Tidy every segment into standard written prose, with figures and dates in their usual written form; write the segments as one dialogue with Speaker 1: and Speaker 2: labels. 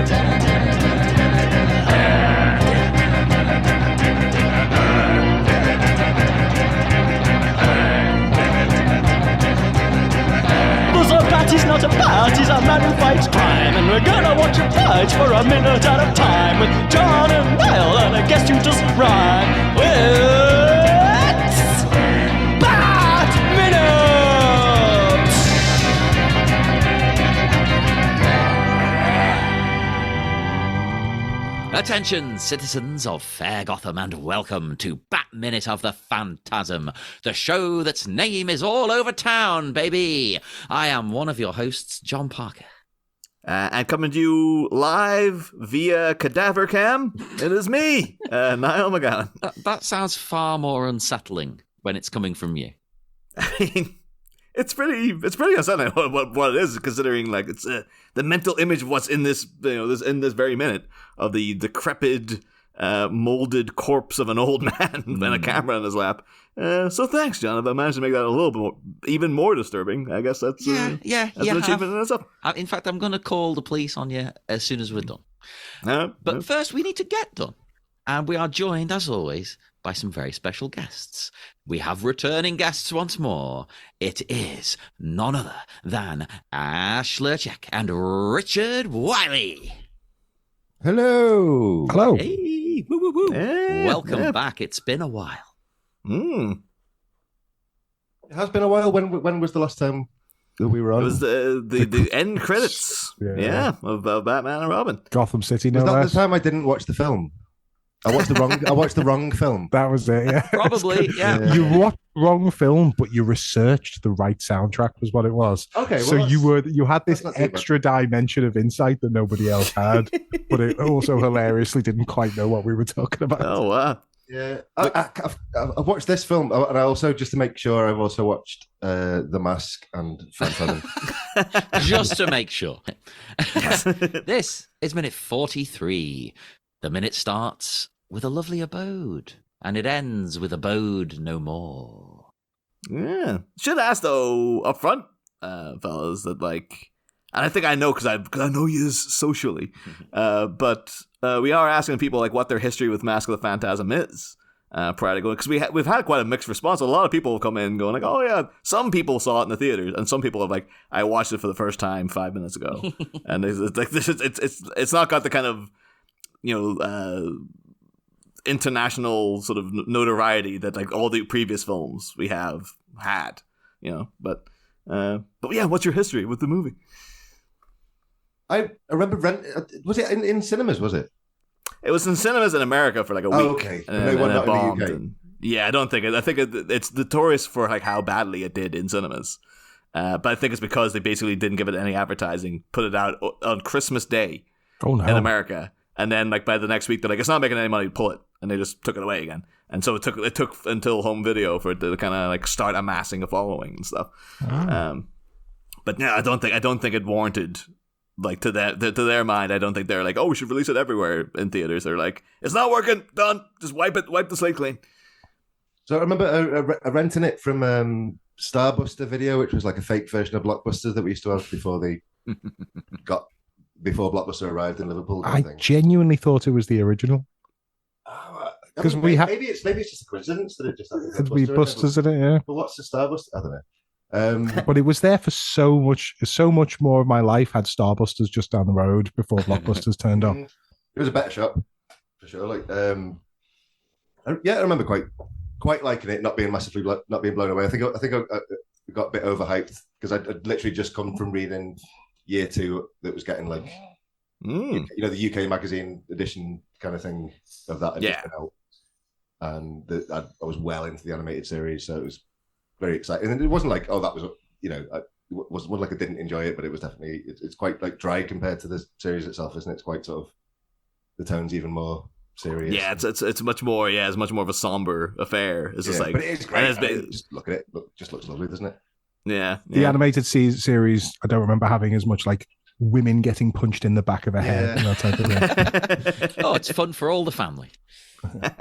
Speaker 1: He's not a bat, he's a man who fights crime. And we're gonna watch him fight for a minute at a time. With John and Niall and a guest who doesn't rhyme. It's Bat Minute! Attention, citizens of fair Gotham, and welcome to Bat Minute of the Phantasm, the show that's name is all over town, baby. I am one of your hosts, John Parker.
Speaker 2: And coming to you live via Cadaver Cam, it is me, Niall McGowan.
Speaker 1: That sounds far more unsettling when it's coming from you.
Speaker 2: I mean, it's pretty unsettling what it is, considering like it's the mental image of what's in this, in this very minute of the decrepit, molded corpse of an old man and a camera in his lap. So thanks, John. If I managed to make that a little bit even more disturbing, I guess that's an achievement in itself.
Speaker 1: In fact, I'm going to call the police on you as soon as we're done. But first, we need to get done. And we are joined, as always, by some very special guests. We have returning guests once more. It is none other than Lerczak and Rikky Wiley.
Speaker 3: Hello.
Speaker 1: Hey, woo, woo, woo. Welcome back. It's been a while.
Speaker 3: It has been a while. When was the last time that we were on?
Speaker 2: It was the end credits. Of Batman and Robin.
Speaker 3: Gotham City. Was that the time I didn't watch the film? I watched the wrong film. That was it. Yeah,
Speaker 1: probably. Yeah,
Speaker 3: you watched the wrong film, but you researched the right soundtrack. Was what it was. Okay, well, so you had this extra dimension of insight that nobody else had, but it also hilariously didn't quite know what we were talking about.
Speaker 2: Oh wow.
Speaker 3: Yeah, I've watched this film, and I also, just to make sure, I've also watched The Mask and Phantasm.
Speaker 1: Just to make sure. This is minute 43. The minute starts with a lovely abode, and it ends with abode no more.
Speaker 2: Yeah, should ask though up front, fellas, that like, and I think I know because I know you socially, but we are asking people like what their history with Mask of the Phantasm is prior to going, because we've had quite a mixed response. A lot of people have come in going like, oh yeah, some people saw it in the theaters, and some people have like, I watched it for the first time 5 minutes ago, and it's not got the kind of international sort of notoriety that like all the previous films we have had, but yeah, what's your history with the movie?
Speaker 3: I remember was it in cinemas, was it?
Speaker 2: It was in cinemas in America for like a week.
Speaker 3: Oh, okay.
Speaker 2: And it bombed. I don't think it. I think it's notorious for like how badly it did in cinemas. But I think it's because they basically didn't give it any advertising, put it out on Christmas Day in America. And then, like, by the next week, they're like, it's not making any money, pull it. And they just took it away again. And so it took until home video for it to kind of, like, start amassing a following and stuff. Oh. But yeah, I don't think it warranted, like, to their mind, I don't think they're like, oh, we should release it everywhere in theaters. They're like, it's not working, done, just wipe the slate clean.
Speaker 3: So I remember renting it from Starbuster Video, which was like a fake version of Blockbuster that we used to have before Blockbuster arrived in Liverpool. I genuinely thought it was the original. Because maybe it's just a coincidence that it just had Busters in it. Yeah. But what's the Starbuster? I don't know. But it was there for so much more of my life. Had Starbusters just down the road before Blockbusters turned up. It was a better shop for sure. Like, I remember quite liking it, not being blown away. I think I got a bit overhyped because I'd literally just come from reading Year 2 that was getting like the UK magazine edition kind of thing of that out, and I was well into the animated series, so it was very exciting. And it wasn't like, oh, that was it wasn't like I didn't enjoy it, but it was definitely it's quite like dry compared to the series itself, isn't it? It's quite sort of, the tone's even more serious.
Speaker 2: Yeah, it's much more. Yeah, it's much more of a somber affair. It's just like,
Speaker 3: but it is great. Just look at it. Just looks lovely, doesn't it?
Speaker 2: Yeah.
Speaker 4: The animated series, I don't remember having as much like women getting punched in the back of a head. And that type of thing.
Speaker 1: Oh, it's fun for all the family.
Speaker 2: But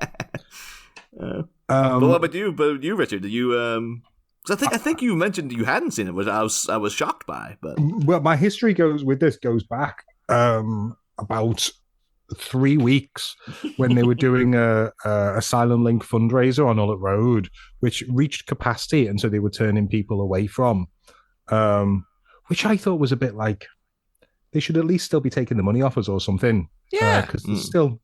Speaker 2: what about you? Richard? Did you? I think you mentioned you hadn't seen it, which I was shocked by. But
Speaker 4: well, my history goes back. about 3 weeks when they were doing a Asylum Link fundraiser on Ullet Road, which reached capacity, and so they were turning people away from, which I thought was a bit like they should at least still be taking the money off us or something.
Speaker 1: Yeah,
Speaker 4: because there's still,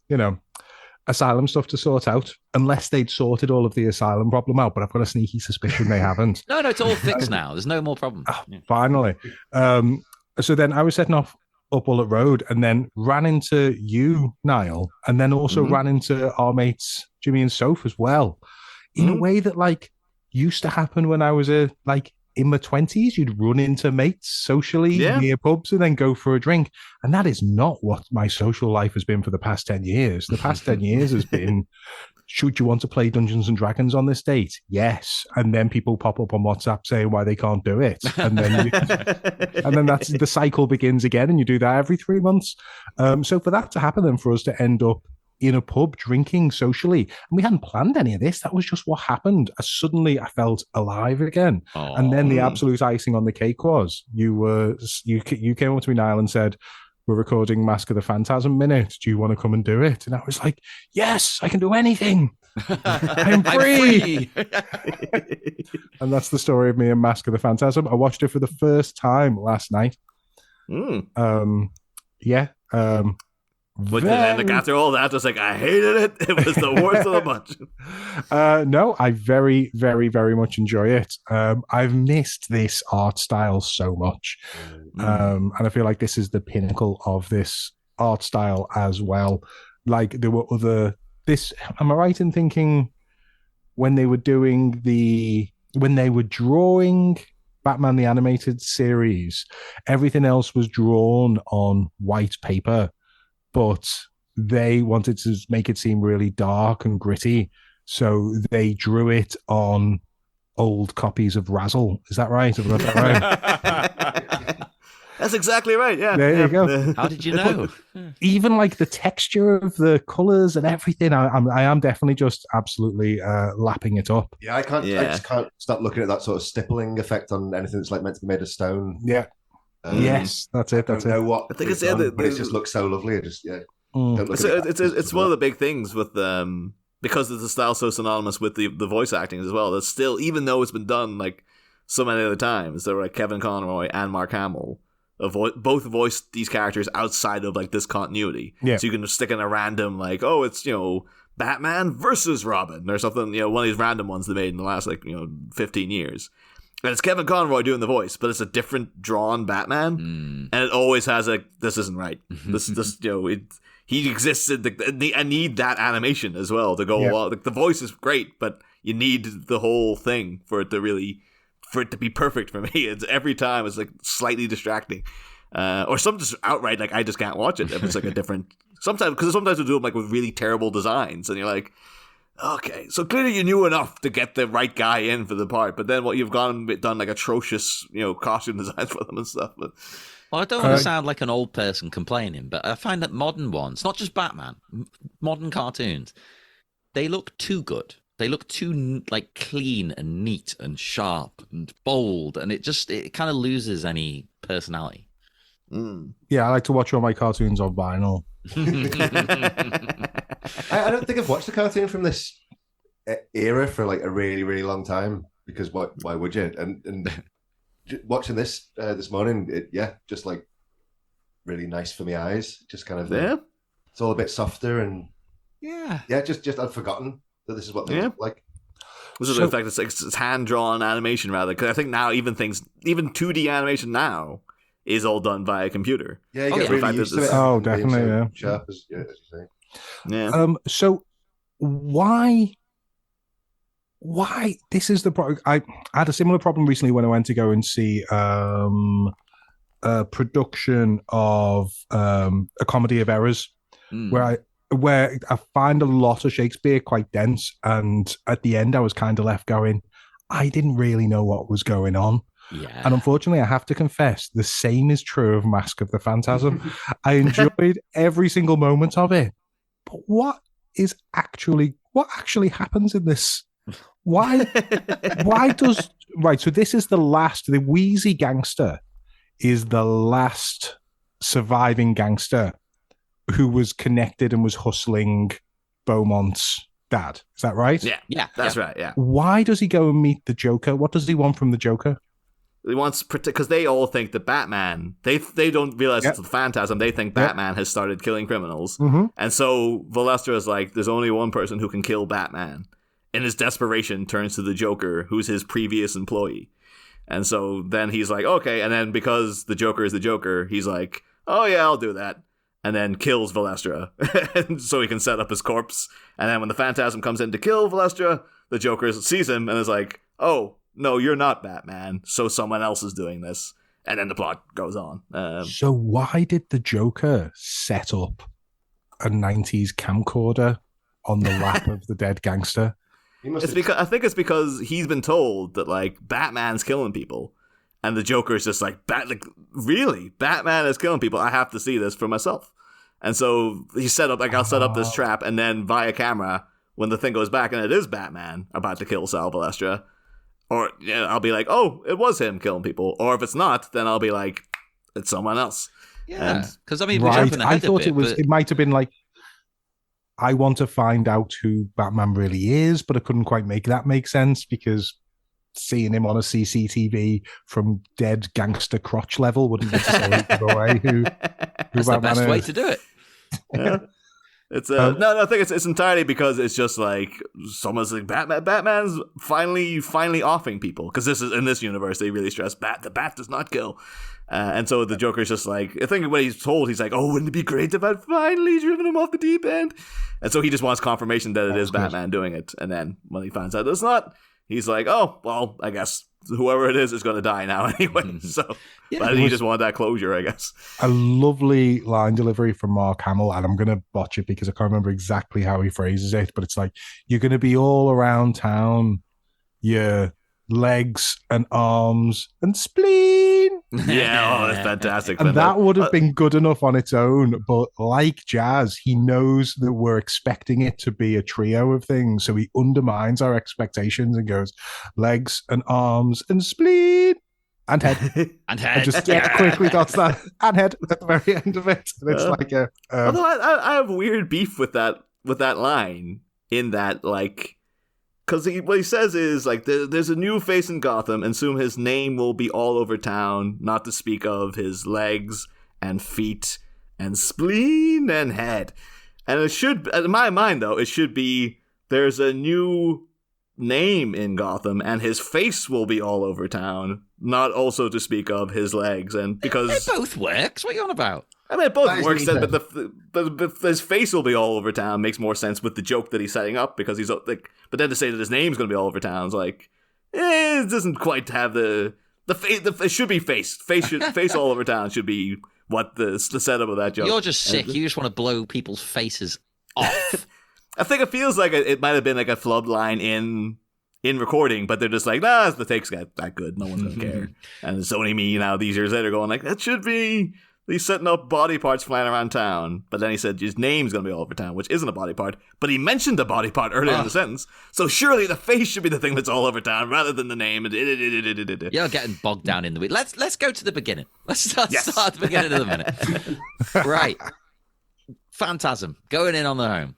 Speaker 4: asylum stuff to sort out, unless they'd sorted all of the asylum problem out. But I've got a sneaky suspicion they haven't.
Speaker 1: No, it's all fixed now. There's no more problem.
Speaker 4: Finally. So then I was setting off up Ullet Road and then ran into you, Niall, and then also ran into our mates Jimmy and Soph as well, in a way that like used to happen when I was in my 20s. You'd run into mates socially near pubs and then go for a drink, and that is not what my social life has been for the past 10 years. The past 10 years has been, should you want to play Dungeons and Dragons on this date? Yes. And then people pop up on WhatsApp saying why they can't do it. And then and then that's the cycle begins again, and you do that every 3 months. So for that to happen, then for us to end up in a pub drinking socially, and we hadn't planned any of this, that was just what happened. Suddenly I felt alive again. And then the absolute icing on the cake was you came up to me, Niall, and said, we're recording Mask of the Phantasm minute. Do you want to come and do it? And I was like, yes, I can do anything. I'm free. And that's the story of me and Mask of the Phantasm. I watched it for the first time last night.
Speaker 2: But then after all that, I was like, I hated it. It was the worst of the bunch.
Speaker 4: No, I very, very, very much enjoy it. I've missed this art style so much. And I feel like this is the pinnacle of this art style as well. Like there were am I right in thinking when they were drawing Batman the Animated Series, everything else was drawn on white paper, but they wanted to make it seem really dark and gritty, so they drew it on old copies of Razzle. Is that right? Have I got that right?
Speaker 2: That's exactly right. Yeah.
Speaker 4: There you go.
Speaker 1: How did you know?
Speaker 4: Even like the texture of the colors and everything, I am definitely just absolutely lapping it up.
Speaker 5: Yeah, I just can't stop looking at that sort of stippling effect on anything that's like meant to be made of stone.
Speaker 4: Yeah. Yes, that's it. That's it.
Speaker 5: What I think it's but it just looks so lovely. It just
Speaker 2: it's one of the big things with because the style so synonymous with the voice acting as well. That's still, even though it's been done like so many other times, there were like Kevin Conroy and Mark Hamill both voiced these characters outside of like this continuity.
Speaker 4: Yeah.
Speaker 2: So you can just stick in a random like, oh, it's Batman versus Robin or something. One of these random ones they made in the last 15 years. And it's Kevin Conroy doing the voice, but it's a different drawn Batman, and it always has this isn't right. He exists I need that animation as well to go along. Like, the voice is great, but you need the whole thing for it to be perfect for me. It's every time it's like slightly distracting, or some just outright like I just can't watch it if it's like a different. Sometimes we do them like with really terrible designs, and you're like, okay, so clearly you knew enough to get the right guy in for the part, but then what you've done like atrocious, costume designs for them and stuff. But
Speaker 1: well, I don't want to sound like an old person complaining, but I find that modern ones, not just Batman, modern cartoons, they look too good. They look too like clean and neat and sharp and bold, and it kind of loses any personality.
Speaker 4: Yeah, I like to watch all my cartoons on vinyl.
Speaker 5: I don't think I've watched a cartoon from this era for like a really, really long time, because why would you? And watching this this morning, just like really nice for my eyes. Just kind of it's all a bit softer and just I'd forgotten that this is what they look like.
Speaker 2: This is the fact it's hand drawn animation rather, because I think now even 2D animation now is all done by a computer.
Speaker 5: Yeah, you get really used to it.
Speaker 4: Oh, definitely,
Speaker 5: sharp as you say.
Speaker 2: Yeah.
Speaker 4: So why this is the problem. I had a similar problem recently when I went to go and see a production of A Comedy of Errors, where I find a lot of Shakespeare quite dense, and at the end I was kind of left going, I didn't really know what was going on.
Speaker 1: Yeah.
Speaker 4: And unfortunately, I have to confess, the same is true of Mask of the Phantasm. I enjoyed every single moment of it. But what actually happens in this? Why does... Right, so this is the wheezy gangster is the last surviving gangster who was connected and was hustling Beaumont's dad. Is that right?
Speaker 2: Yeah, that's right. Yeah.
Speaker 4: Why does he go and meet the Joker? What does he want from the Joker?
Speaker 2: He wants, because they all think that Batman, they don't realize it's the Phantasm. They think Batman has started killing criminals.
Speaker 4: Mm-hmm.
Speaker 2: And so Valestra is like, there's only one person who can kill Batman. In his desperation, turns to the Joker, who's his previous employee. And so then he's like, okay. And then because the Joker is the Joker, he's like, oh yeah, I'll do that. And then kills Valestra. And so he can set up his corpse. And then when the Phantasm comes in to kill Valestra, the Joker sees him and is like, oh, no, you're not Batman, so someone else is doing this. And then the plot goes on.
Speaker 4: So why did the Joker set up a 90s camcorder on the lap of the dead gangster?
Speaker 2: I think it's because he's been told that, like, Batman's killing people. And the Joker is just like, really? Batman is killing people? I have to see this for myself. And so he set up, like, I'll set up this trap, and then via camera, when the thing goes back and it is Batman about to kill Sal Valestra, or I'll be like, oh, it was him killing people. Or if it's not, then I'll be like, it's someone else.
Speaker 1: Yeah, because I mean,
Speaker 4: I thought it might have been like, I want to find out who Batman really is, but I couldn't quite make that make sense because seeing him on a CCTV from dead gangster crotch level wouldn't necessarily give away who
Speaker 1: That's
Speaker 4: Batman
Speaker 1: the best
Speaker 4: is.
Speaker 1: way to do it.
Speaker 2: Yeah. It's no, I think it's entirely because it's just like someone's like Batman's finally offing people, because this is in this universe they really stress the bat does not kill, and so the Joker's just like, I think when he's told, he's like, oh, wouldn't it be great if I'd finally driven him off the deep end, and so he just wants confirmation that it is Batman doing it, and then when he finds out it's not, he's like, oh, well, I guess whoever it is going to die now anyway. So, but he just wanted that closure, I guess.
Speaker 4: A lovely line delivery from Mark Hamill, and I'm going to botch it because I can't remember exactly how he phrases it, but it's like, you're going to be all around town, your legs and arms and spleen.
Speaker 2: Yeah, that's fantastic.
Speaker 4: And that would have been good enough on its own, but like Jazz, he knows that we're expecting it to be a trio of things, so he undermines our expectations and goes, legs and arms and spleen and head.
Speaker 1: And head.
Speaker 4: And just quickly dots that and head at the very end of it. And it's like a...
Speaker 2: although I have weird beef with that line, in that, like, because what he says is, like, there's a new face in Gotham, and soon his name will be all over town, not to speak of his legs and feet and spleen and head. And it should, in my mind, though, it should be, there's a new name in Gotham, and his face will be all over town, not also to speak of his legs. And because...
Speaker 1: It both works. What are you on about?
Speaker 2: I mean, it both works, but his face will be all over town makes more sense with the joke that he's setting up, because he's like, but then to say that his name's going to be all over town is like, it doesn't quite have the face. It should be face all over town should be what the setup of that joke.
Speaker 1: You're just sick. You just want to blow people's faces off.
Speaker 2: I think it feels like it might have been like a flub line in recording, but they're just like, nah, the take's got that good. No one's going to care. And it's only me now these years later going like, that should be... He's setting up body parts flying around town. But then he said his name's going to be all over town, which isn't a body part. But he mentioned a body part earlier in the sentence. So surely the face should be the thing that's all over town rather than the name.
Speaker 1: You're getting bogged down in the weeds. Let's go to the beginning. Let's start at the beginning of the minute. Right. Phantasm, going in on the home.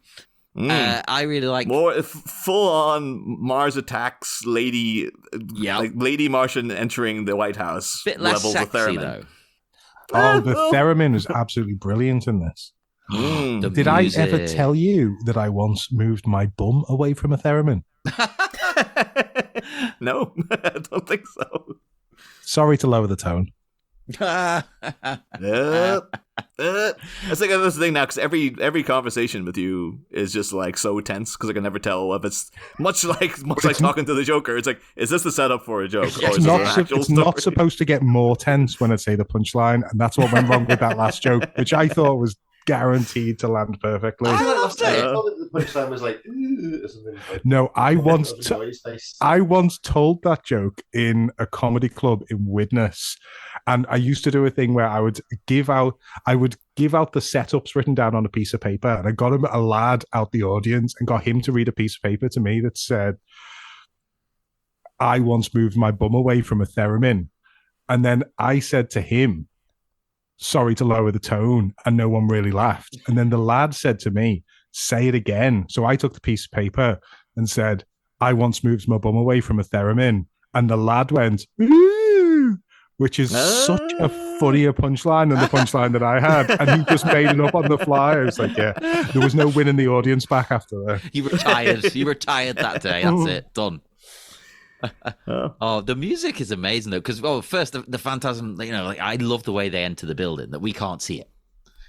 Speaker 1: I really like...
Speaker 2: More full-on Mars attacks, lady Martian entering the White House.
Speaker 1: Bit less sexy, though.
Speaker 4: Oh, the theremin was absolutely brilliant in this. Did I ever tell you that I once moved my bum away from a theremin?
Speaker 2: No, I don't think so.
Speaker 4: Sorry to lower the tone.
Speaker 2: I think that's the thing now, because every conversation with you is just like so tense, because I can never tell if it's much like talking to the Joker. It's like, is this the setup for a joke?
Speaker 4: It's not supposed to get more tense when I say the punchline, and that's what went wrong with that last joke, which I thought was guaranteed to land perfectly.
Speaker 1: I loved it.
Speaker 5: The punchline was like, or something like,
Speaker 4: no, I once told that joke in a comedy club in Widnes, and I used to do a thing where I would give out the setups written down on a piece of paper, and I got a lad out the audience and got him to read a piece of paper to me that said, I once moved my bum away from a theremin. And then I said to him, sorry to lower the tone, and no one really laughed. And then the lad said to me, say it again. So I took the piece of paper and said, I once moved my bum away from a theremin. And the lad went, ooh, which is such a funnier punchline than the punchline that I had. And he just made it up on the fly. I was like, yeah, there was no winning the audience back after that.
Speaker 1: You retired. You retired that day. That's it. Done. Oh, the music is amazing though, because first the Phantasm, I love the way they enter the building, that we can't see it.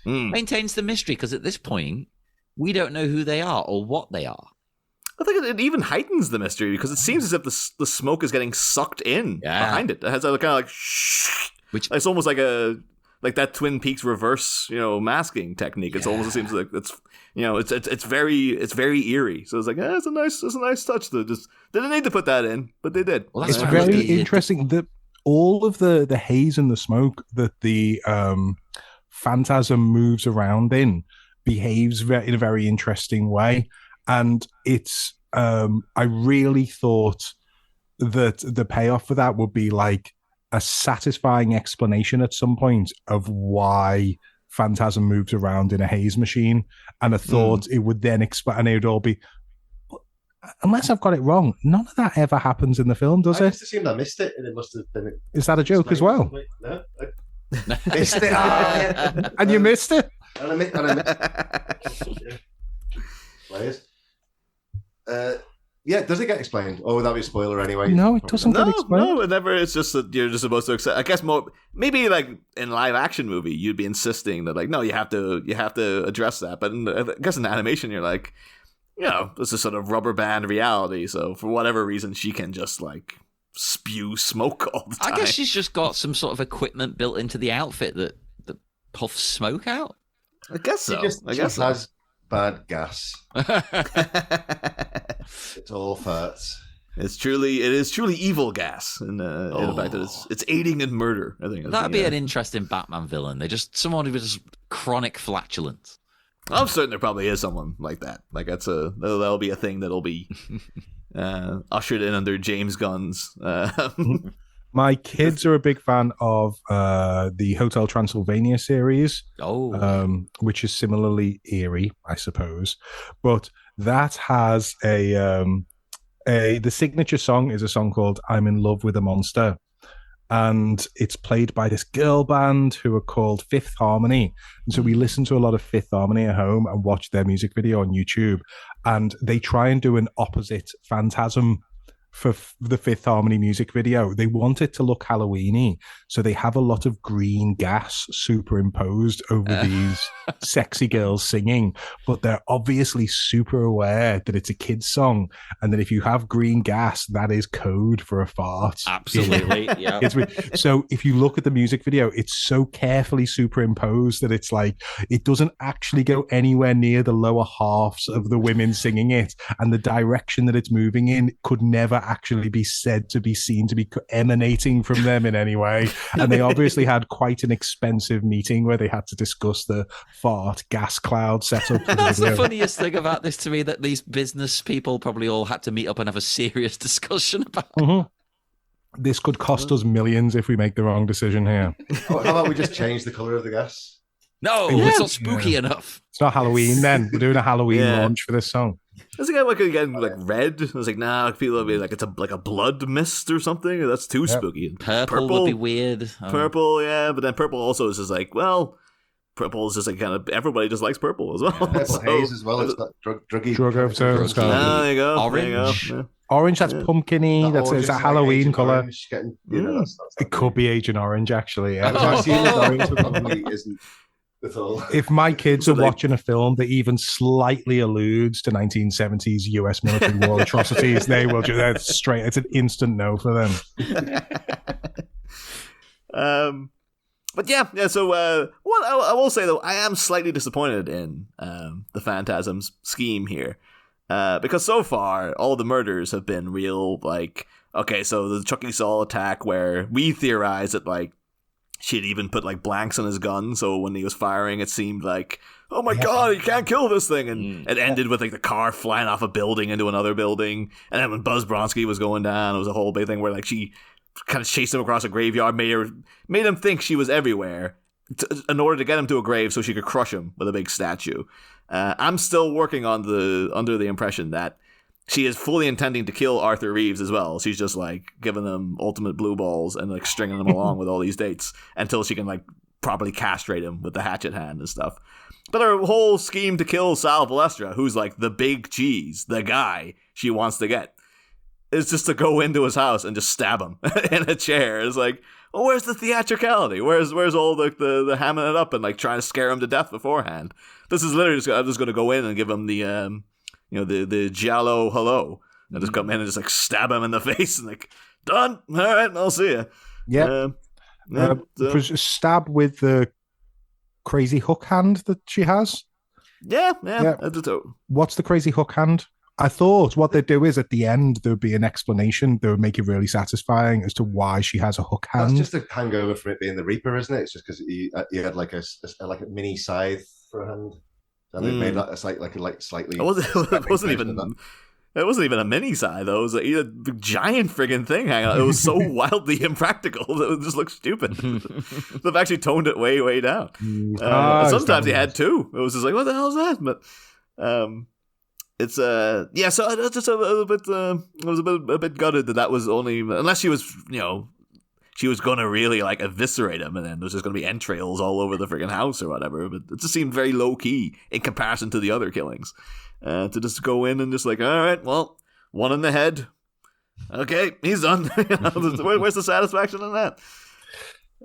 Speaker 1: Maintains the mystery, because at this point we don't know who they are or what they are.
Speaker 2: I think it even heightens the mystery, because it seems as if the smoke is getting sucked in behind it. It has a kind of like which it's almost like that Twin Peaks reverse, masking technique. It's almost, it seems like it's very eerie. So it's like, it's a nice touch. They didn't need to put that in, but they did.
Speaker 4: Well, it's very interesting that all of the haze and the smoke that the Phantasm moves around in behaves in a very interesting way. And it's, I really thought that the payoff for that would be like a satisfying explanation at some point of why Phantasm moves around in a haze machine. And I thought it would then explain, and it would all be, unless I've got it wrong, none of that ever happens in the film, does it?
Speaker 5: I just assumed I missed it, and it must have been.
Speaker 4: Is that a joke as well?
Speaker 5: No, I missed it.
Speaker 4: And you missed it?
Speaker 5: And I missed it. Players. Yeah, does it get explained? Oh, would that be a spoiler anyway?
Speaker 4: No, it doesn't get explained.
Speaker 2: No, it never. It's just that you're just supposed to accept. I guess maybe like in a live action movie, you'd be insisting that like, no, you have to address that. But I guess in animation, you're like, this is sort of rubber band reality. So for whatever reason, she can just like spew smoke all the time.
Speaker 1: I guess she's just got some sort of equipment built into the outfit that puffs smoke out.
Speaker 2: I guess so.
Speaker 5: She just has bad gas. It's all farts.
Speaker 2: It is truly evil gas, in the fact that it's aiding in murder. I think
Speaker 1: that'd be an interesting Batman villain. Someone who was just chronic flatulence.
Speaker 2: I'm certain there probably is someone like that. Like that'll be a thing that'll be ushered in under James Gunn's.
Speaker 4: My kids are a big fan of the Hotel Transylvania series, which is similarly eerie, I suppose. But that has the signature song is a song called "I'm in Love with a Monster," and it's played by this girl band who are called Fifth Harmony. And so we listen to a lot of Fifth Harmony at home and watch their music video on YouTube, and they try and do an opposite Phantasm for the Fifth Harmony music video. They want it to look Halloween-y, so they have a lot of green gas superimposed over these sexy girls singing, but they're obviously super aware that it's a kid's song, and that if you have green gas, that is code for a fart.
Speaker 1: Absolutely, yeah.
Speaker 4: So if you look at the music video, it's so carefully superimposed that it's like, it doesn't actually go anywhere near the lower halves of the women singing it, and the direction that it's moving in could never actually be said to be seen to be emanating from them in any way. And they obviously had quite an expensive meeting where they had to discuss the fart gas cloud setup.
Speaker 1: That's the funniest thing about this to me, that these business people probably all had to meet up and have a serious discussion about
Speaker 4: This could cost us millions if we make the wrong decision here.
Speaker 5: How about we just change the colour of the gas?
Speaker 1: No, it's not spooky enough.
Speaker 4: It's not Halloween then. We're doing a Halloween launch for this song.
Speaker 2: Does it get like red? I was like, nah, people will be like, it's like a blood mist or something. That's too spooky.
Speaker 1: Purple would be weird.
Speaker 2: Purple, yeah, but then purple also is just like, well, purple is just like kind of, everybody just likes purple as well.
Speaker 5: Yeah, so, haze as well. It's got druggy.
Speaker 2: There you go.
Speaker 1: Orange.
Speaker 2: There you go.
Speaker 4: Orange, that's pumpkin-y. It's a Halloween
Speaker 5: like
Speaker 4: colour.
Speaker 5: That's
Speaker 4: it could be Agent Orange, actually. Yeah.
Speaker 5: Orange probably isn't.
Speaker 4: If my kids are watching a film that even slightly alludes to 1970s US military war atrocities, they will just, that's straight. It's an instant no for them.
Speaker 2: But yeah. So what I will say though, I am slightly disappointed in the Phantasm's scheme here, because so far all the murders have been real. Like, okay, so the Chucky Saul attack, where we theorize that like she'd even put like blanks on his gun, so when he was firing, it seemed like, oh my god, you can't kill this thing. And it ended with like the car flying off a building into another building. And then when Buzz Bronski was going down, it was a whole big thing where like she kind of chased him across a graveyard, made him think she was everywhere, in order to get him to a grave so she could crush him with a big statue. I'm still working on under the impression that she is fully intending to kill Arthur Reeves as well. She's just like giving him ultimate blue balls and like stringing him along with all these dates until she can like properly castrate him with the hatchet hand and stuff. But her whole scheme to kill Sal Valestra, who's like the big cheese, the guy she wants to get, is just to go into his house and just stab him in a chair. It's like, well, where's the theatricality? Where's all the hamming it up and like trying to scare him to death beforehand? This is literally I'm just going to go in and give him the the giallo hello and just come in and just like stab him in the face and like, done. All right, I'll see you.
Speaker 3: Yeah. Stab with the crazy hook hand that she has.
Speaker 2: Yeah.
Speaker 3: What's the crazy hook hand? I thought what they'd do is at the end there would be an explanation that would make it really satisfying as to why she has a hook hand.
Speaker 5: That's just a hangover from it being the Reaper, isn't it? It's just because he had like a mini scythe for a hand, and they made that a slightly.
Speaker 2: It wasn't even a mini scythe though. It was a giant friggin' thing hanging out. It was so wildly impractical that it just looked stupid. They've actually toned it way down. Sometimes he had two. It was just like, what the hell is that? But it's So it's just a little bit. I was a bit gutted that was only unless she was she was gonna really like eviscerate him, and then there's just gonna be entrails all over the friggin' house or whatever. But it just seemed very low key in comparison to the other killings. To just go in and just like, all right, well, one in the head. Okay, he's done. Where's the satisfaction in that?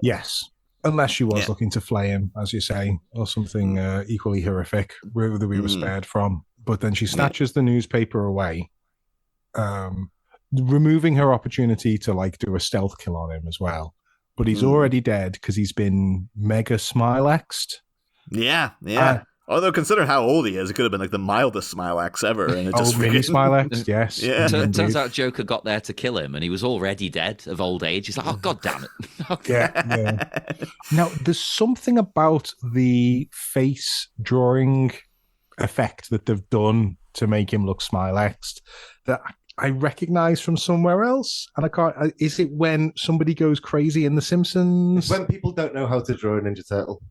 Speaker 3: Yes. Unless she was looking to flay him, as you say, or something equally horrific that we were spared from. But then she snatches the newspaper away, removing her opportunity to like do a stealth kill on him as well. But he's already dead because he's been mega Smilexed.
Speaker 2: Yeah. Although, considering how old he is, it could have been like the mildest Smilex ever. And it just
Speaker 3: mini Smilex, yes.
Speaker 2: Yeah.
Speaker 1: Turns out Joker got there to kill him, and he was already dead of old age. He's like, oh, God damn it.
Speaker 3: Yeah. Now, there's something about the face drawing effect that they've done to make him look Smilexed that I recognize from somewhere else. And I can't. Is it when somebody goes crazy in The Simpsons?
Speaker 5: It's when people don't know how to draw a Ninja Turtle.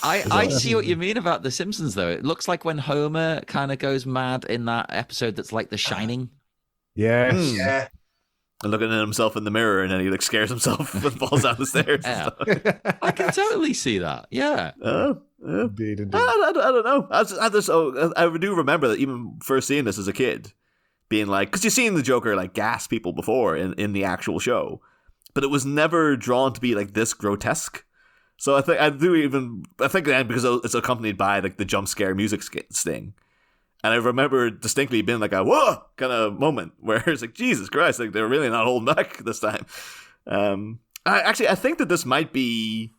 Speaker 1: I see what you mean about The Simpsons, though. It looks like when Homer kind of goes mad in that episode that's like The Shining.
Speaker 3: Yes.
Speaker 5: Yeah.
Speaker 2: And looking at himself in the mirror, and then he like scares himself and falls down the stairs.
Speaker 1: Yeah. I can totally see that. Yeah.
Speaker 3: Indeed.
Speaker 2: I don't know. I do remember that even first seeing this as a kid, being like, because you've seen the Joker like gas people before in the actual show, but it was never drawn to be like this grotesque. So I think that because it's accompanied by like the jump scare music sting. And I remember distinctly being like a whoa kind of moment where it's like, Jesus Christ, like they're really not holding back this time. I think that this might be.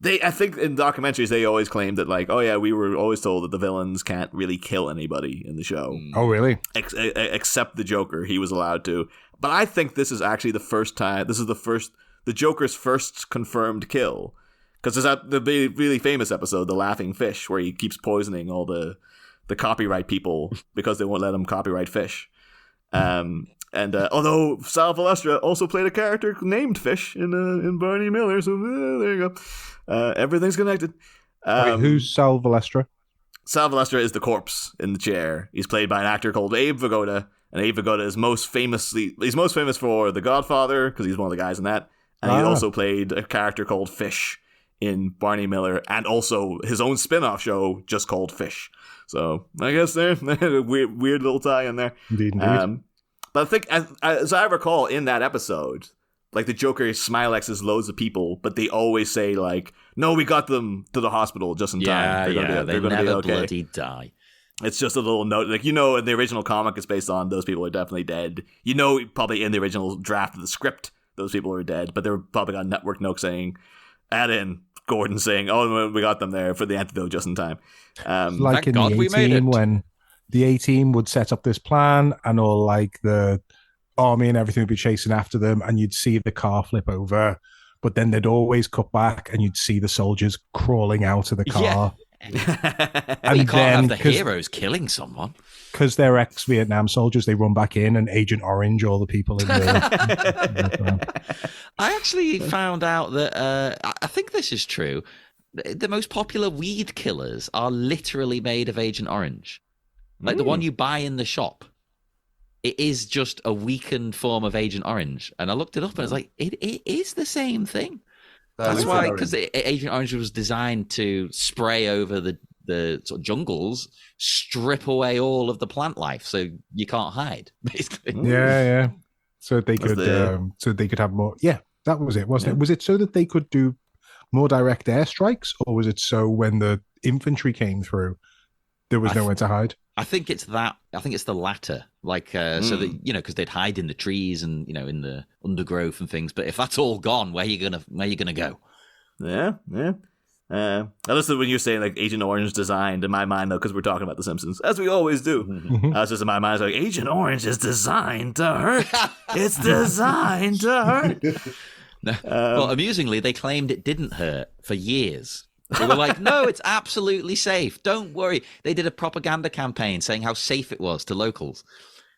Speaker 2: I think in documentaries they always claim that like, oh yeah, we were always told that the villains can't really kill anybody in the show.
Speaker 3: Oh really?
Speaker 2: Except the Joker, he was allowed to. But I think this is actually the first time. This is the Joker's first confirmed kill, because there's the really famous episode, The Laughing Fish, where he keeps poisoning all the copyright people because they won't let him copyright fish. Although Sal Valestra also played a character named Fish in Barney Miller, so there you go. Everything's connected.
Speaker 3: Who's Sal Valestra?
Speaker 2: Sal Valestra is the corpse in the chair. He's played by an actor called Abe Vigoda, and Abe Vigoda is most famous for The Godfather, because he's one of the guys in that, and he also played a character called Fish in Barney Miller, and also his own spin-off show just called Fish. So I guess there's a weird little tie in there.
Speaker 3: Indeed.
Speaker 2: But I think, as I recall in that episode, like the Joker Smilexes loads of people, but they always say like, "No, we got them to the hospital just in time.
Speaker 1: They're gonna be okay. Bloody die."
Speaker 2: It's just a little note, like in the original comic it's based on, those people are definitely dead. Probably in the original draft of the script, those people are dead, but they were probably got network note saying, add in Gordon saying, "Oh, we got them there for the antidote just in time."
Speaker 3: Like in the A-Team, when the A-Team would set up this plan and all like the army and everything would be chasing after them, and you'd see the car flip over, but then they'd always cut back and you'd see the soldiers crawling out of the car.
Speaker 1: And you can't have the heroes killing someone.
Speaker 4: Because they're ex-Vietnam soldiers, they run back in and Agent Orange all the people in the...
Speaker 1: I actually found out that, I think this is true, the most popular weed killers are literally made of Agent Orange. Like the one you buy in the shop. It is just a weakened form of Agent Orange. And I looked it up and I was like, it is the same thing. That's why, because Agent Orange was designed to spray over the sort of jungles, strip away all of the plant life, so you can't hide, basically.
Speaker 4: Yeah. So they could have more. Yeah, that was it, wasn't it? Was it so that they could do more direct airstrikes, or was it so when the infantry came through, there was nowhere to hide?
Speaker 1: I think it's that. I think it's the latter. Like, so that because they'd hide in the trees and in the undergrowth and things. But if that's all gone, where you gonna go?
Speaker 2: Yeah. I listen when you're saying like Agent Orange designed in my mind though, because we're talking about The Simpsons as we always do. I was just in my mind, like Agent Orange is designed to hurt. It's designed to hurt.
Speaker 1: Well, amusingly, they claimed it didn't hurt for years. They were like, no, it's absolutely safe. Don't worry. They did a propaganda campaign saying how safe it was to locals.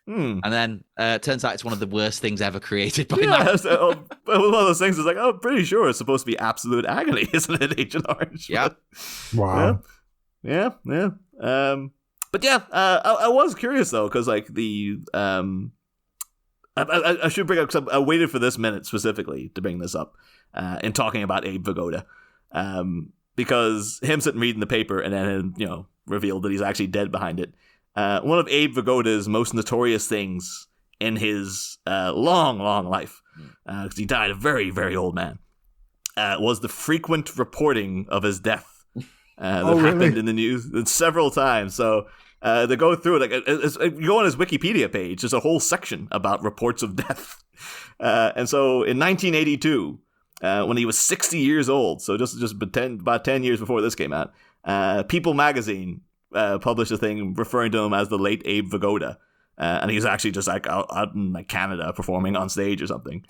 Speaker 1: And then it turns out it's one of the worst things ever created by now.
Speaker 2: So, one of those things is like, I'm pretty sure it's supposed to be absolute agony, isn't it, Agent Orange?
Speaker 1: Yeah.
Speaker 4: Wow.
Speaker 2: Yeah. But yeah, I was curious though, because like the I should bring up, because I waited for this minute specifically to bring this up in talking about Abe Vigoda, because him sitting reading the paper and then revealed that he's actually dead behind it. One of Abe Vigoda's most notorious things in his long life, because he died a very, very old man, was the frequent reporting of his death that happened in the news several times. So they go through it. Like, you go on his Wikipedia page, there's a whole section about reports of death. And so in 1982, when he was 60 years old, so just about 10 years before this came out, People magazine published a thing referring to him as the late Abe Vigoda. And he was actually just like out in like Canada performing on stage or something.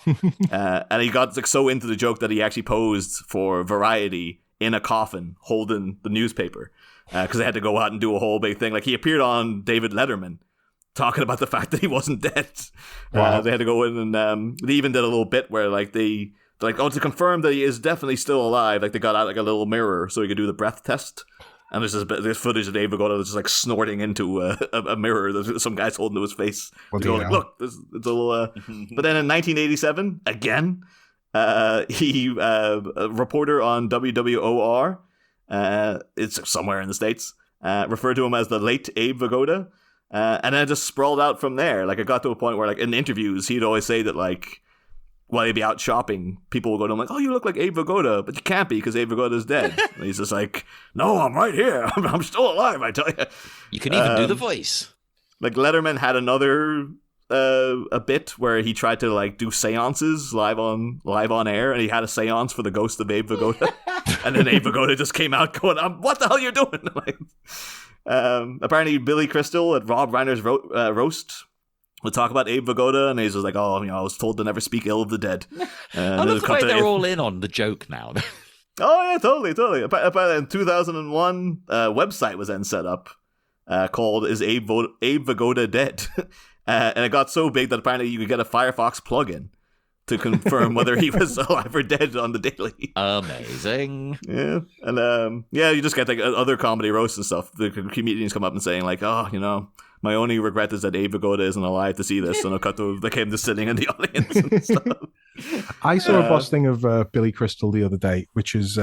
Speaker 2: And he got like so into the joke that he actually posed for Variety in a coffin holding the newspaper, because they had to go out and do a whole big thing. Like he appeared on David Letterman talking about the fact that he wasn't dead. Wow. They had to go in and they even did a little bit where like to confirm that he is definitely still alive, like they got out like a little mirror so he could do the breath test. And there's footage of Dave Vigoda just like snorting into a mirror that some guy's holding to his face. Going like, look, it's a little. But then in 1987, again, a reporter on WWOR, it's somewhere in the States, referred to him as the late Abe Vigoda. And then it just sprawled out from there. Like it got to a point where like in interviews, he'd always say that like, while he'd be out shopping, people would go to him like, oh, you look like Abe Vigoda, but you can't be because Abe Vigoda's dead. And he's just like, no, I'm right here. I'm still alive, I tell you.
Speaker 1: You can even do the voice.
Speaker 2: Like Letterman had another a bit where he tried to like do seances live on air, and he had a seance for the ghost of Abe Vigoda. And then Abe Vigoda just came out going, what the hell are you doing? Like, apparently Billy Crystal at Rob Reiner's roast would talk about Abe Vigoda, and he's just like, oh, I was told to never speak ill of the dead.
Speaker 1: I love the way they're all in on the joke now.
Speaker 2: Oh, yeah, totally. Apparently in 2001, a website was then set up called Is Abe Vigoda Dead? And it got so big that apparently you could get a Firefox plugin to confirm whether he was alive or dead on the daily.
Speaker 1: Amazing.
Speaker 2: Yeah. And you just get like other comedy roasts and stuff. The comedians come up and saying like, oh, my only regret is that Abe Vigoda isn't alive to see this. And I'll cut to him just sitting in the audience and stuff.
Speaker 4: I saw a busting of Billy Crystal the other day, which is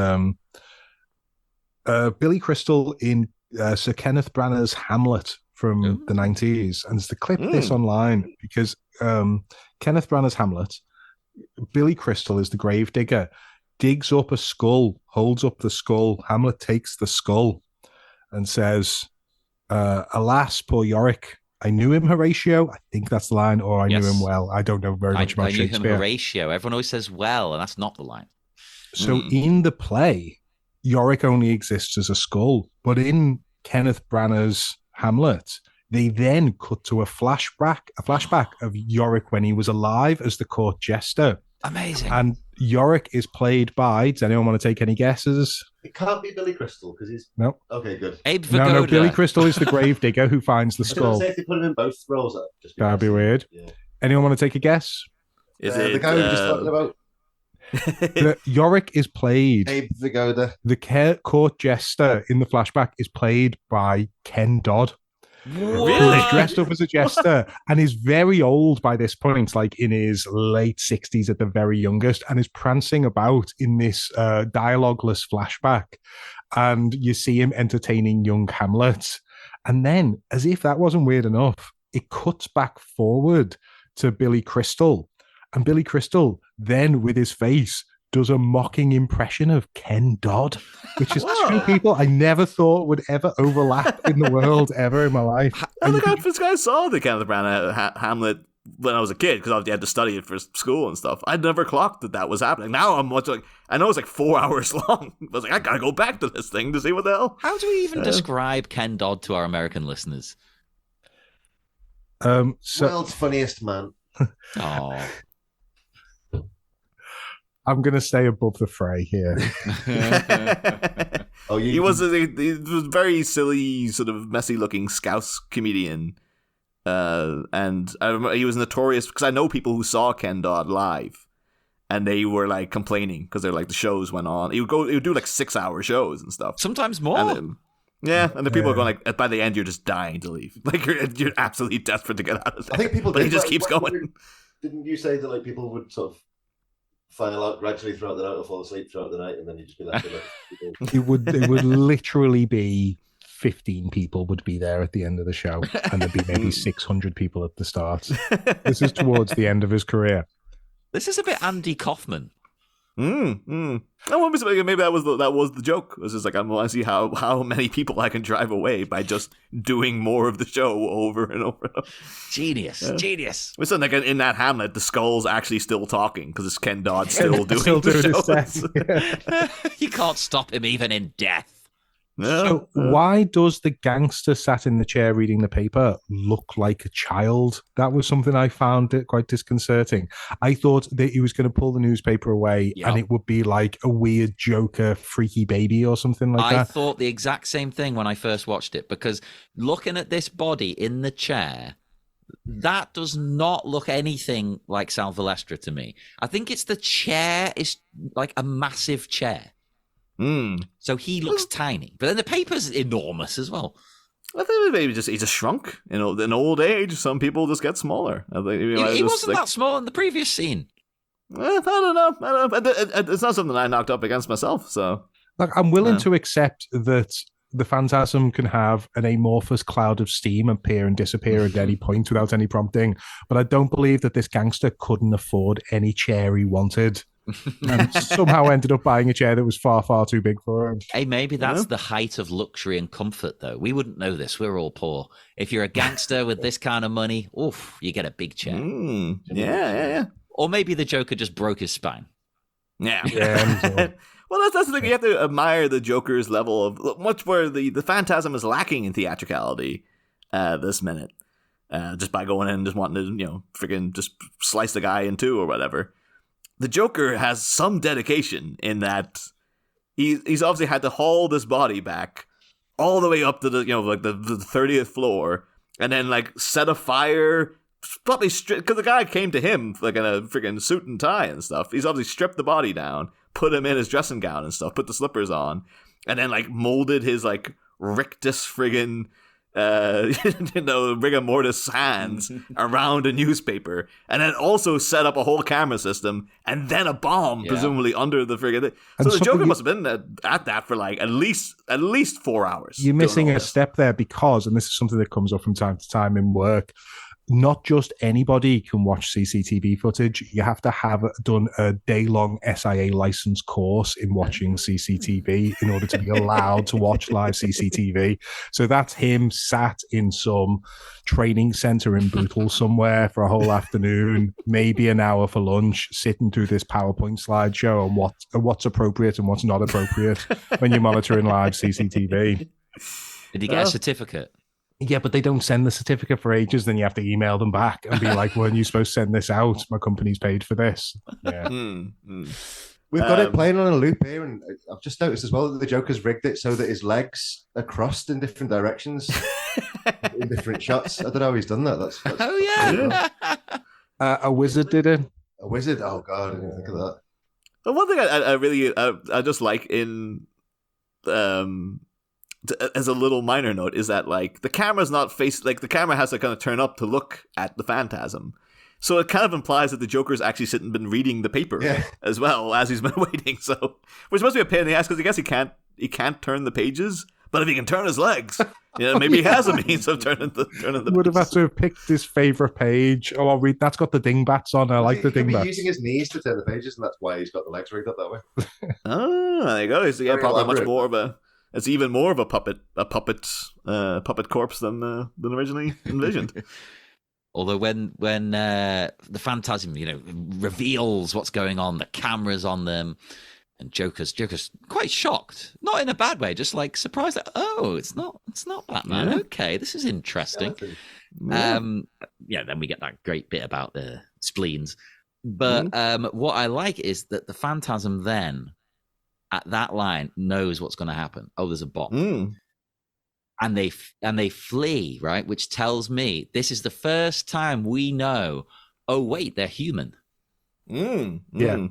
Speaker 4: Billy Crystal in Sir Kenneth Branagh's Hamlet from the 90s. And there's the clip of this online because Kenneth Branagh's Hamlet, Billy Crystal is the gravedigger, digs up a skull, holds up the skull. Hamlet takes the skull and says, alas, poor Yorick. I knew him, Horatio. I think that's the line, or I knew him well. I don't know very much about Shakespeare. I knew him,
Speaker 1: Horatio. Everyone always says well, and that's not the line.
Speaker 4: So in the play, Yorick only exists as a skull, but in Kenneth Branagh's Hamlet, they then cut to a flashback of Yorick when he was alive as the court jester.
Speaker 1: Amazing.
Speaker 4: And Yorick is played by, does anyone want to take any guesses?
Speaker 5: It can't be Billy Crystal, because he's...
Speaker 4: No.
Speaker 5: Okay, good.
Speaker 1: Abe Vigoda.
Speaker 4: No, Billy Crystal is the gravedigger who finds the skull.
Speaker 5: Say if they put him in both roles,
Speaker 4: that'd be weird. Yeah. Anyone want to take a guess?
Speaker 2: Is it
Speaker 5: the guy we were just talking about?
Speaker 4: Yorick is played...
Speaker 5: Abe Vigoda.
Speaker 4: The court jester in the flashback is played by Ken Dodd.
Speaker 2: Really?
Speaker 4: Who's dressed up as a jester and is very old by this point, like in his late 60s at the very youngest, and is prancing about in this dialogueless flashback. And you see him entertaining young Hamlet. And then, as if that wasn't weird enough, it cuts back forward to Billy Crystal. And Billy Crystal then, with his face, does a mocking impression of Ken Dodd, which is two people I never thought would ever overlap in the world ever in my life.
Speaker 2: This guy saw the Kenneth Branagh Hamlet when I was a kid, because obviously I had to study it for school and stuff. I'd never clocked that was happening. Now I'm watching, I know it's like 4 hours long. I was like, I gotta go back to this thing to see what the hell.
Speaker 1: How do we even describe Ken Dodd to our American listeners?
Speaker 5: World's funniest man.
Speaker 1: Oh.
Speaker 4: I'm going to stay above the fray here.
Speaker 2: He was a very silly, sort of messy-looking Scouse comedian. And I remember he was notorious, because I know people who saw Ken Dodd live, and they were like complaining, because they're like, the shows went on. He would do like 6-hour shows and stuff.
Speaker 1: Sometimes more.
Speaker 2: And the people are going like, by the end, you're just dying to leave. Like, you're absolutely desperate to get out of there.
Speaker 5: I think people
Speaker 2: but he just keeps going.
Speaker 5: Didn't you say that like people would sort of file out gradually throughout the night or fall asleep throughout the night, and then you'd just be like,
Speaker 4: it would literally be 15 people would be there at the end of the show, and there'd be maybe 600 people at the start. This is towards the end of his career.
Speaker 1: This is a bit Andy Kaufman.
Speaker 2: Maybe that was the joke. It was just like, I want to see how many people I can drive away by just doing more of the show over and over and over.
Speaker 1: Genius.
Speaker 2: It's like in that Hamlet, the skull's actually still talking, because it's Ken Dodd still doing
Speaker 4: the
Speaker 2: show.
Speaker 1: You can't stop him even in death.
Speaker 4: So why does the gangster sat in the chair reading the paper look like a child? That was something I found quite disconcerting. I thought that he was going to pull the newspaper away and it would be like a weird Joker freaky baby or something like that.
Speaker 1: I thought the exact same thing when I first watched it, because looking at this body in the chair, that does not look anything like Sal Valestra to me. I think it's the chair is like a massive chair. So he looks tiny, but then the paper's enormous as well.
Speaker 2: I think maybe he just shrunk. In old age, some people just get smaller. I think
Speaker 1: he wasn't that small in the previous scene.
Speaker 2: I don't know. It's not something I knocked up against myself. So,
Speaker 4: like, I'm willing to accept that the Phantasm can have an amorphous cloud of steam appear and disappear at any point without any prompting, but I don't believe that this gangster couldn't afford any chair he wanted. And somehow ended up buying a chair that was far, far too big for him.
Speaker 1: Hey, maybe that's the height of luxury and comfort, though. We wouldn't know this. We're all poor. If you're a gangster with this kind of money, you get a big chair.
Speaker 2: Yeah.
Speaker 1: Or maybe the Joker just broke his spine.
Speaker 2: Yeah. Well, that's the thing. You have to admire the Joker's level of much where the Phantasm is lacking in theatricality this minute. Just by going in and just wanting to, freaking just slice the guy in two or whatever. The Joker has some dedication in that he's obviously had to haul this body back all the way up to the 30th floor, and then like set a fire, probably because the guy came to him like in a freaking suit and tie and stuff. He's obviously stripped the body down, put him in his dressing gown and stuff, put the slippers on, and then like molded his like rictus friggin' rigor mortis hands around a newspaper, and then also set up a whole camera system and then a bomb presumably under the friggin' thing. So the Joker must have been at that for like at least 4 hours.
Speaker 4: You're missing a step there, because, and this is something that comes up from time to time in work, not just anybody can watch CCTV footage. You have to have done a day-long SIA license course in watching CCTV in order to be allowed to watch live CCTV. So that's him sat in some training center in Bootle somewhere for a whole afternoon, maybe an hour for lunch, sitting through this PowerPoint slideshow on what's appropriate and what's not appropriate when you're monitoring live CCTV.
Speaker 1: Did he get a certificate?
Speaker 4: Yeah, but they don't send the certificate for ages. Then you have to email them back and be like, "Weren't you supposed to send this out? My company's paid for this." Yeah.
Speaker 5: We've got it playing on a loop here, and I've just noticed as well that the Joker's rigged it so that his legs are crossed in different directions, in different shots. I don't know how he's done that. That's
Speaker 1: oh yeah.
Speaker 4: A wizard did it.
Speaker 5: A wizard? Oh god, I didn't think of that.
Speaker 2: But one thing I really I just like in as a little minor note is that like the camera's not the camera has to kind of turn up to look at the Phantasm. So it kind of implies that the Joker's actually been reading the paper as well as he's been waiting. So, which must be a pain in the ass because I guess he can't turn the pages, but if he can turn his legs, maybe he has a means of turning the.
Speaker 4: Would have had to have picked his favorite page. Oh, I'll read. That's got the dingbats on. I like the dingbats.
Speaker 5: He's using his knees to turn the pages, and that's why he's got the legs rigged up that way.
Speaker 2: Oh, there you go. So, yeah, probably much more of a. It's even more of a puppet corpse than originally envisioned.
Speaker 1: Although when the Phantasm, reveals what's going on, the camera's on them, and Joker's quite shocked, not in a bad way, just like surprised. Like, oh, it's not Batman. Yeah. Okay, this is interesting. Yeah. Then we get that great bit about the spleens. But what I like is that the Phantasm then, at that line, knows what's going to happen. Oh, there's a bomb. And they flee, right? Which tells me this is the first time we know, oh, wait, they're human.
Speaker 4: Yeah.
Speaker 2: Well,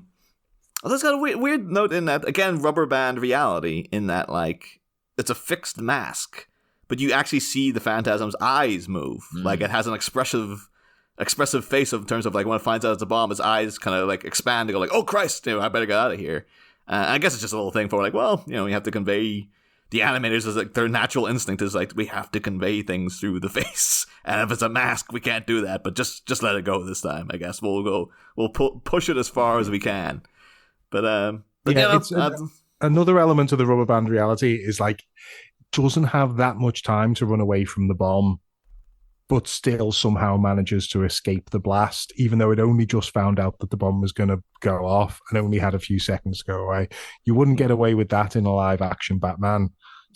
Speaker 2: that's got a weird note in that, again, rubber band reality, in that, like, it's a fixed mask, but you actually see the Phantasm's eyes move. Like, it has an expressive face in terms of, like, when it finds out it's a bomb, its eyes kind of, like, expand and go, like, oh, Christ, I better get out of here. I guess it's just a little thing for, like, well, you have to convey... The animators is like their natural instinct is like we have to convey things through the face, and if it's a mask, we can't do that. But just let it go this time. I guess we'll push it as far as we can. But
Speaker 4: another element of the rubber band reality is like doesn't have that much time to run away from the bomb, but still somehow manages to escape the blast, even though it only just found out that the bomb was going to go off and only had a few seconds to go away. You wouldn't get away with that in a live action Batman.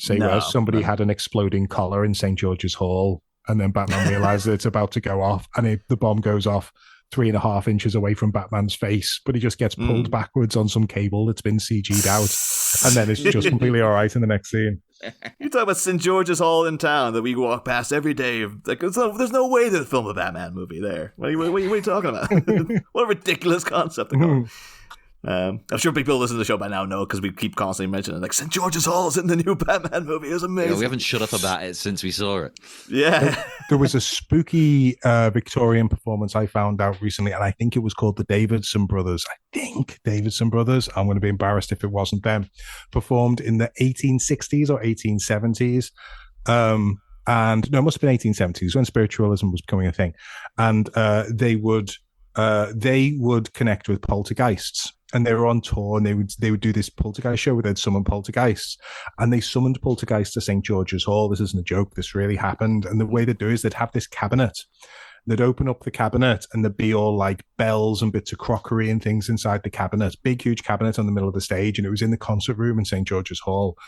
Speaker 4: Where somebody had an exploding collar in St. George's Hall, and then Batman realizes it's about to go off, and the bomb goes off 3.5 inches away from Batman's face, but he just gets pulled backwards on some cable that's been CG'd out, and then it's just completely all right in the next scene.
Speaker 2: You talk about St. George's Hall in town that we walk past every day. Like, there's no way to film a Batman movie there. What are you talking about? What a ridiculous concept to go. I'm sure people listening to the show by now know because we keep constantly mentioning like St. George's Hall is in the new Batman movie. It was amazing.
Speaker 1: Yeah, we haven't shut up about it since we saw it.
Speaker 2: Yeah.
Speaker 4: There was a spooky Victorian performance I found out recently, and I think it was called the Davidson Brothers. I'm going to be embarrassed if it wasn't them. Performed in the 1860s or 1870s. And no, it must have been 1870s when spiritualism was becoming a thing. And they would connect with poltergeists. And they were on tour, and they would do this poltergeist show where they'd summon poltergeists, and they summoned poltergeists to St. George's Hall. This isn't a joke. This really happened. And the way they do is they'd have this cabinet. They'd open up the cabinet, and there'd be all like bells and bits of crockery and things inside the cabinet. Big, huge cabinet on the middle of the stage, and it was in the concert room in St. George's Hall.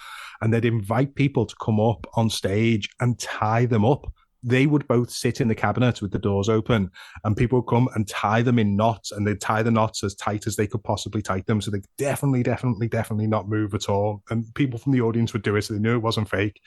Speaker 4: And they'd invite people to come up on stage and tie them up. They would both sit in the cabinet with the doors open, and people would come and tie them in knots, and they'd tie the knots as tight as they could possibly tight them, so they definitely not move at all. And people from the audience would do it, so they knew it wasn't fake.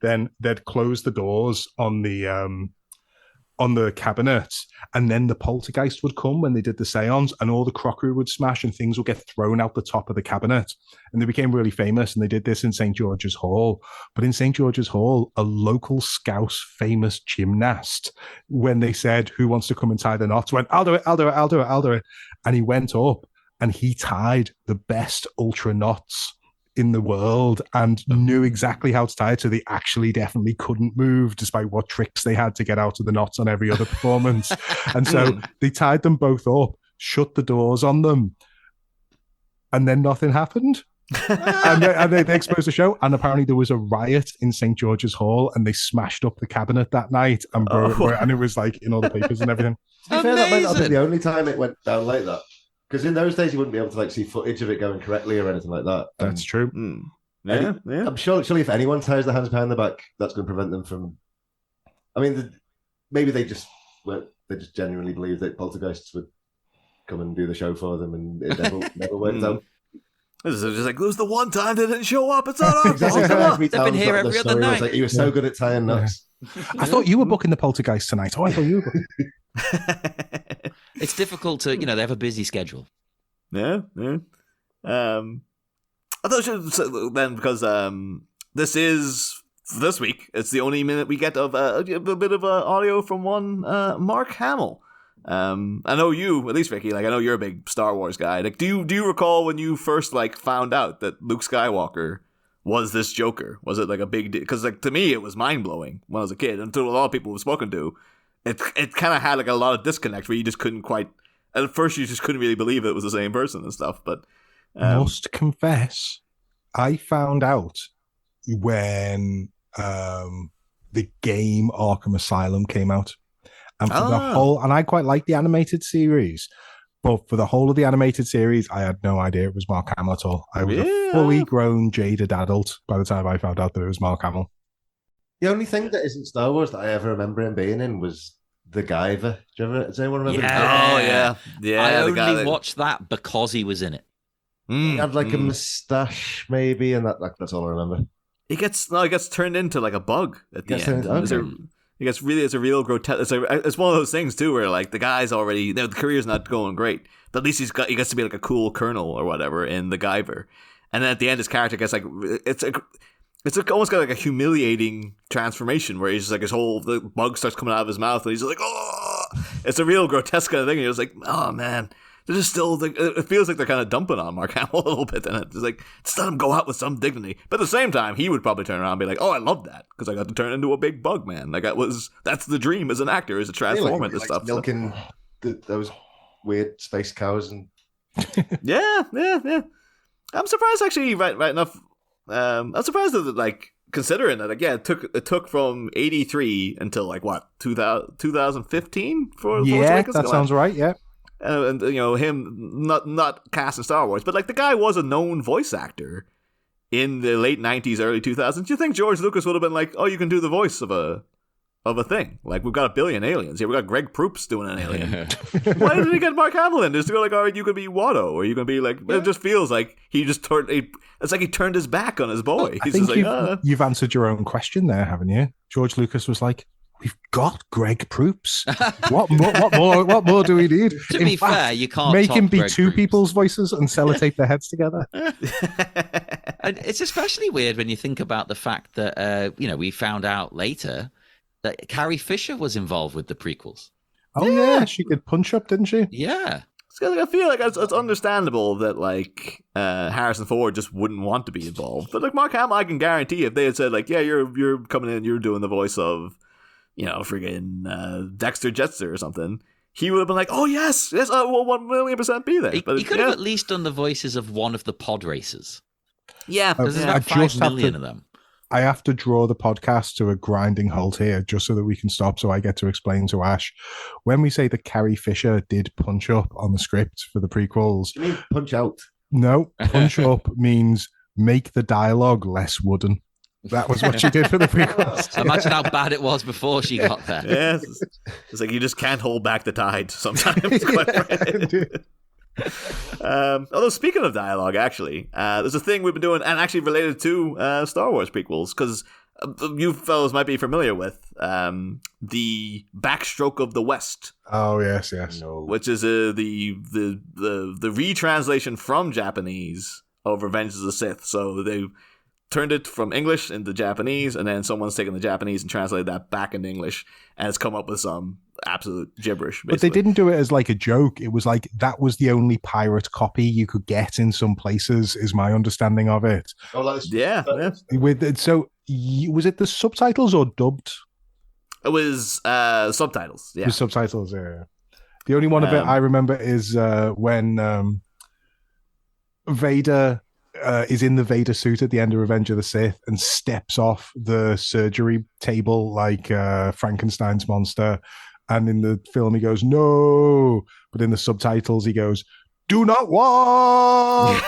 Speaker 4: Then they'd close the doors on the cabinet, and then the poltergeist would come when they did the seance, and all the crockery would smash and things would get thrown out the top of the cabinet. And they became really famous, and they did this in St. George's Hall. But in St. George's Hall, a local Scouse famous gymnast, when they said, who wants to come and tie the knots, went, I'll do it. And he went up and he tied the best ultra knots in the world and knew exactly how to tie it, so they actually definitely couldn't move despite what tricks they had to get out of the knots on every other performance. And so they tied them both up, shut the doors on them, and then nothing happened. and they exposed the show, and apparently there was a riot in St. George's Hall, and they smashed up the cabinet that night, and it was like in all the papers and everything.
Speaker 5: To be fair, that might not be the only time it went down like that. Because in those days, you wouldn't be able to like see footage of it going correctly or anything like that.
Speaker 4: That's true.
Speaker 2: Yeah.
Speaker 5: I'm surely if anyone ties their hands behind the back, that's going to prevent them from I mean, maybe they just genuinely believe that poltergeists would come and do the show for them, and it never worked out.
Speaker 2: This is just like, it was the one time they didn't show up. It's not our
Speaker 5: Exactly.
Speaker 2: fault.
Speaker 1: They've been here every other night.
Speaker 5: Like, he was so good at tying knots.
Speaker 4: I thought you were booking the poltergeist tonight. Oh, I thought you were booking.
Speaker 1: It's difficult to, they have a busy schedule.
Speaker 2: Yeah. I thought then, because this week, it's the only minute we get of a bit of audio from one Mark Hamill. I know you, at least Rikky, like I know you're a big Star Wars guy. Like, do you recall when you first found out that Luke Skywalker was this Joker? Was it like a big deal? Because to me, it was mind blowing when I was a kid, and to a lot of people we've spoken to, it kind of had a lot of disconnect where you just couldn't quite. At first, you just couldn't really believe it was the same person and stuff. But
Speaker 4: must confess, I found out when the game Arkham Asylum came out. And for the whole, and I quite like the animated series, but for the whole of the animated series, I had no idea it was Mark Hamill at all. I was a fully grown, jaded adult by the time I found out that it was Mark Hamill.
Speaker 5: The only thing that isn't Star Wars that I ever remember him being in was The Guyver. Does anyone remember?
Speaker 1: Yeah.
Speaker 2: Yeah.
Speaker 1: I only watched that because he was in it.
Speaker 5: He had a moustache, maybe, and that's all I remember.
Speaker 2: He gets turned into a bug at the end. It's a real grotesque. It's one of those things too, where the guy's already, the career's not going great, but at least he gets to be a cool colonel or whatever in The Guyver, and then at the end his character gets it's almost got a humiliating transformation where he's just the bug starts coming out of his mouth and he's like, oh, it's a real grotesque kind of thing. And you're just like, oh man. They're just still, it feels like they're kind of dumping on Mark Hamill a little bit in it. It's just let him go out with some dignity. But at the same time, he would probably turn around and be like, oh, I love that, because I got to turn into a big bug man. That's the dream as an actor, is to transform into stuff.
Speaker 5: Milking those weird space cows. And
Speaker 2: Yeah. I'm surprised, actually, right enough. I'm surprised that, considering that, it took from 83 until, 2015 for
Speaker 4: Yeah, that sounds right, yeah.
Speaker 2: And him not cast in Star Wars, but the guy was a known voice actor in the late 90s, early 2000s. You think George Lucas would have been like, oh, you can do the voice of a thing? We've got a billion aliens here. We got Greg Proops doing an alien. Why did he get Mark Hamill in? Just to go all right, you could be Watto, or you can be it just feels like he just turned. It's like he turned his back on his boy.
Speaker 4: I think you've answered your own question there, haven't you? George Lucas was like, we've got Greg Proops. What more do we need?
Speaker 1: To be fair, you can't
Speaker 4: make him be
Speaker 1: Greg
Speaker 4: two
Speaker 1: Proops.
Speaker 4: People's voices and sellotape their heads together.
Speaker 1: And it's especially weird when you think about the fact that we found out later that Carrie Fisher was involved with the prequels.
Speaker 4: Oh yeah, she did Punch Up, didn't she?
Speaker 1: Yeah.
Speaker 2: I feel like it's understandable that Harrison Ford just wouldn't want to be involved, but Mark Hamill, I can guarantee if they had said you're coming in, you're doing the voice of friggin' Dexter Jetster or something, he would have been like, oh yes, I will 1,000,000% be there.
Speaker 1: He could have at least done the voices of one of the pod racers.
Speaker 2: Yeah,
Speaker 1: because there's about 5 million of them.
Speaker 4: I have to draw the podcast to a grinding halt here just so that we can stop, so I get to explain to Ash. When we say that Carrie Fisher did Punch Up on the script for the prequels...
Speaker 5: You mean Punch Out?
Speaker 4: No, Punch Up means make the dialogue less wooden. That was what she did for the prequels.
Speaker 1: Imagine how bad it was before she got there.
Speaker 2: Yeah, it's like you just can't hold back the tide sometimes. Although speaking of dialogue, actually, there's a thing we've been doing, and actually related to Star Wars prequels, because you fellows might be familiar with the Backstroke of the West.
Speaker 4: Oh yes,
Speaker 2: which is the retranslation from Japanese of Revenge of the Sith. So they turned it from English into Japanese, and then someone's taken the Japanese and translated that back into English, and it's come up with some absolute gibberish, basically.
Speaker 4: But they didn't do it as a joke. It was that was the only pirate copy you could get in some places, is my understanding of it.
Speaker 2: Yeah.
Speaker 4: So was it the subtitles or dubbed?
Speaker 2: It was subtitles. Yeah,
Speaker 4: it was subtitles. Yeah. The only one of it I remember is when Vader is in the Vader suit at the end of Revenge of the Sith and steps off the surgery table like Frankenstein's monster. And in the film, he goes, no. But in the subtitles, he goes, do not walk.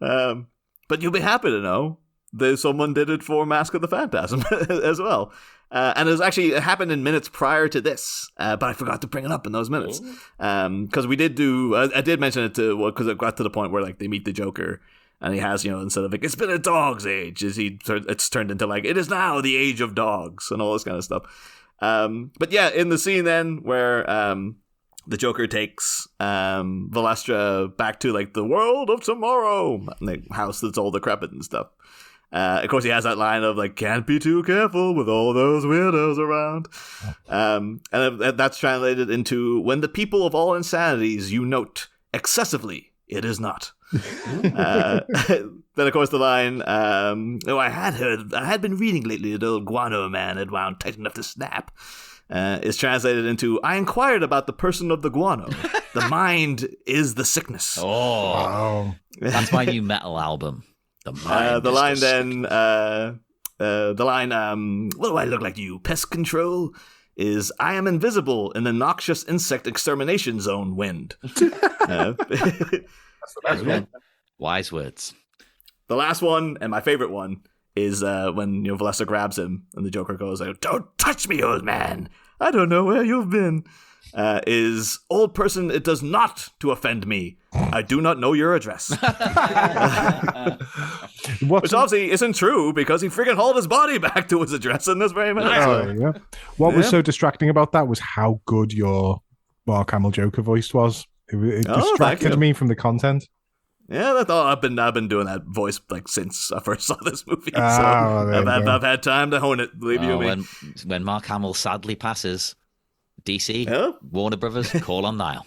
Speaker 2: But you'll be happy to know someone did it for Mask of the Phantasm as well. And it happened in minutes prior to this, but I forgot to bring it up in those minutes. Because we did I did mention it because it got to the point where like they meet the Joker, and he has, instead of like, it's been a dog's age, it's turned into like, it is now the age of dogs, and all this kind of stuff. But yeah, in the scene then where the Joker takes Valestra back to like the world of tomorrow, like house that's all decrepit and stuff. Of course, he has that line of like, can't be too careful with all those weirdos around. And that's translated into, when the people of all insanities you note excessively, it is not. Then, of course, the line, I had been reading lately that old guano man had wound tight enough to snap, is translated into, I inquired about the person of the guano. The mind is the sickness.
Speaker 1: Oh, wow. That's my new metal album. The line
Speaker 2: then, what do I look like to you, pest control? Is, I am invisible in the noxious insect extermination zone wind.
Speaker 1: That's the wise words.
Speaker 2: The last one, and my favorite one, is when Valestra grabs him and the Joker goes, don't touch me, old man. I don't know where you've been. Is, old person, it does not to offend me. I do not know your address. Which obviously isn't true, because he freaking hauled his body back to his address in this very minute.
Speaker 4: Yeah. What was so distracting about that was how good your Mark Hamill Joker voice was. It distracted me from the content.
Speaker 2: Yeah, I've been doing that voice like since I first saw this movie. So I've had time to hone it. Believe you me.
Speaker 1: When Mark Hamill sadly passes, DC, Warner Brothers, call on Niall.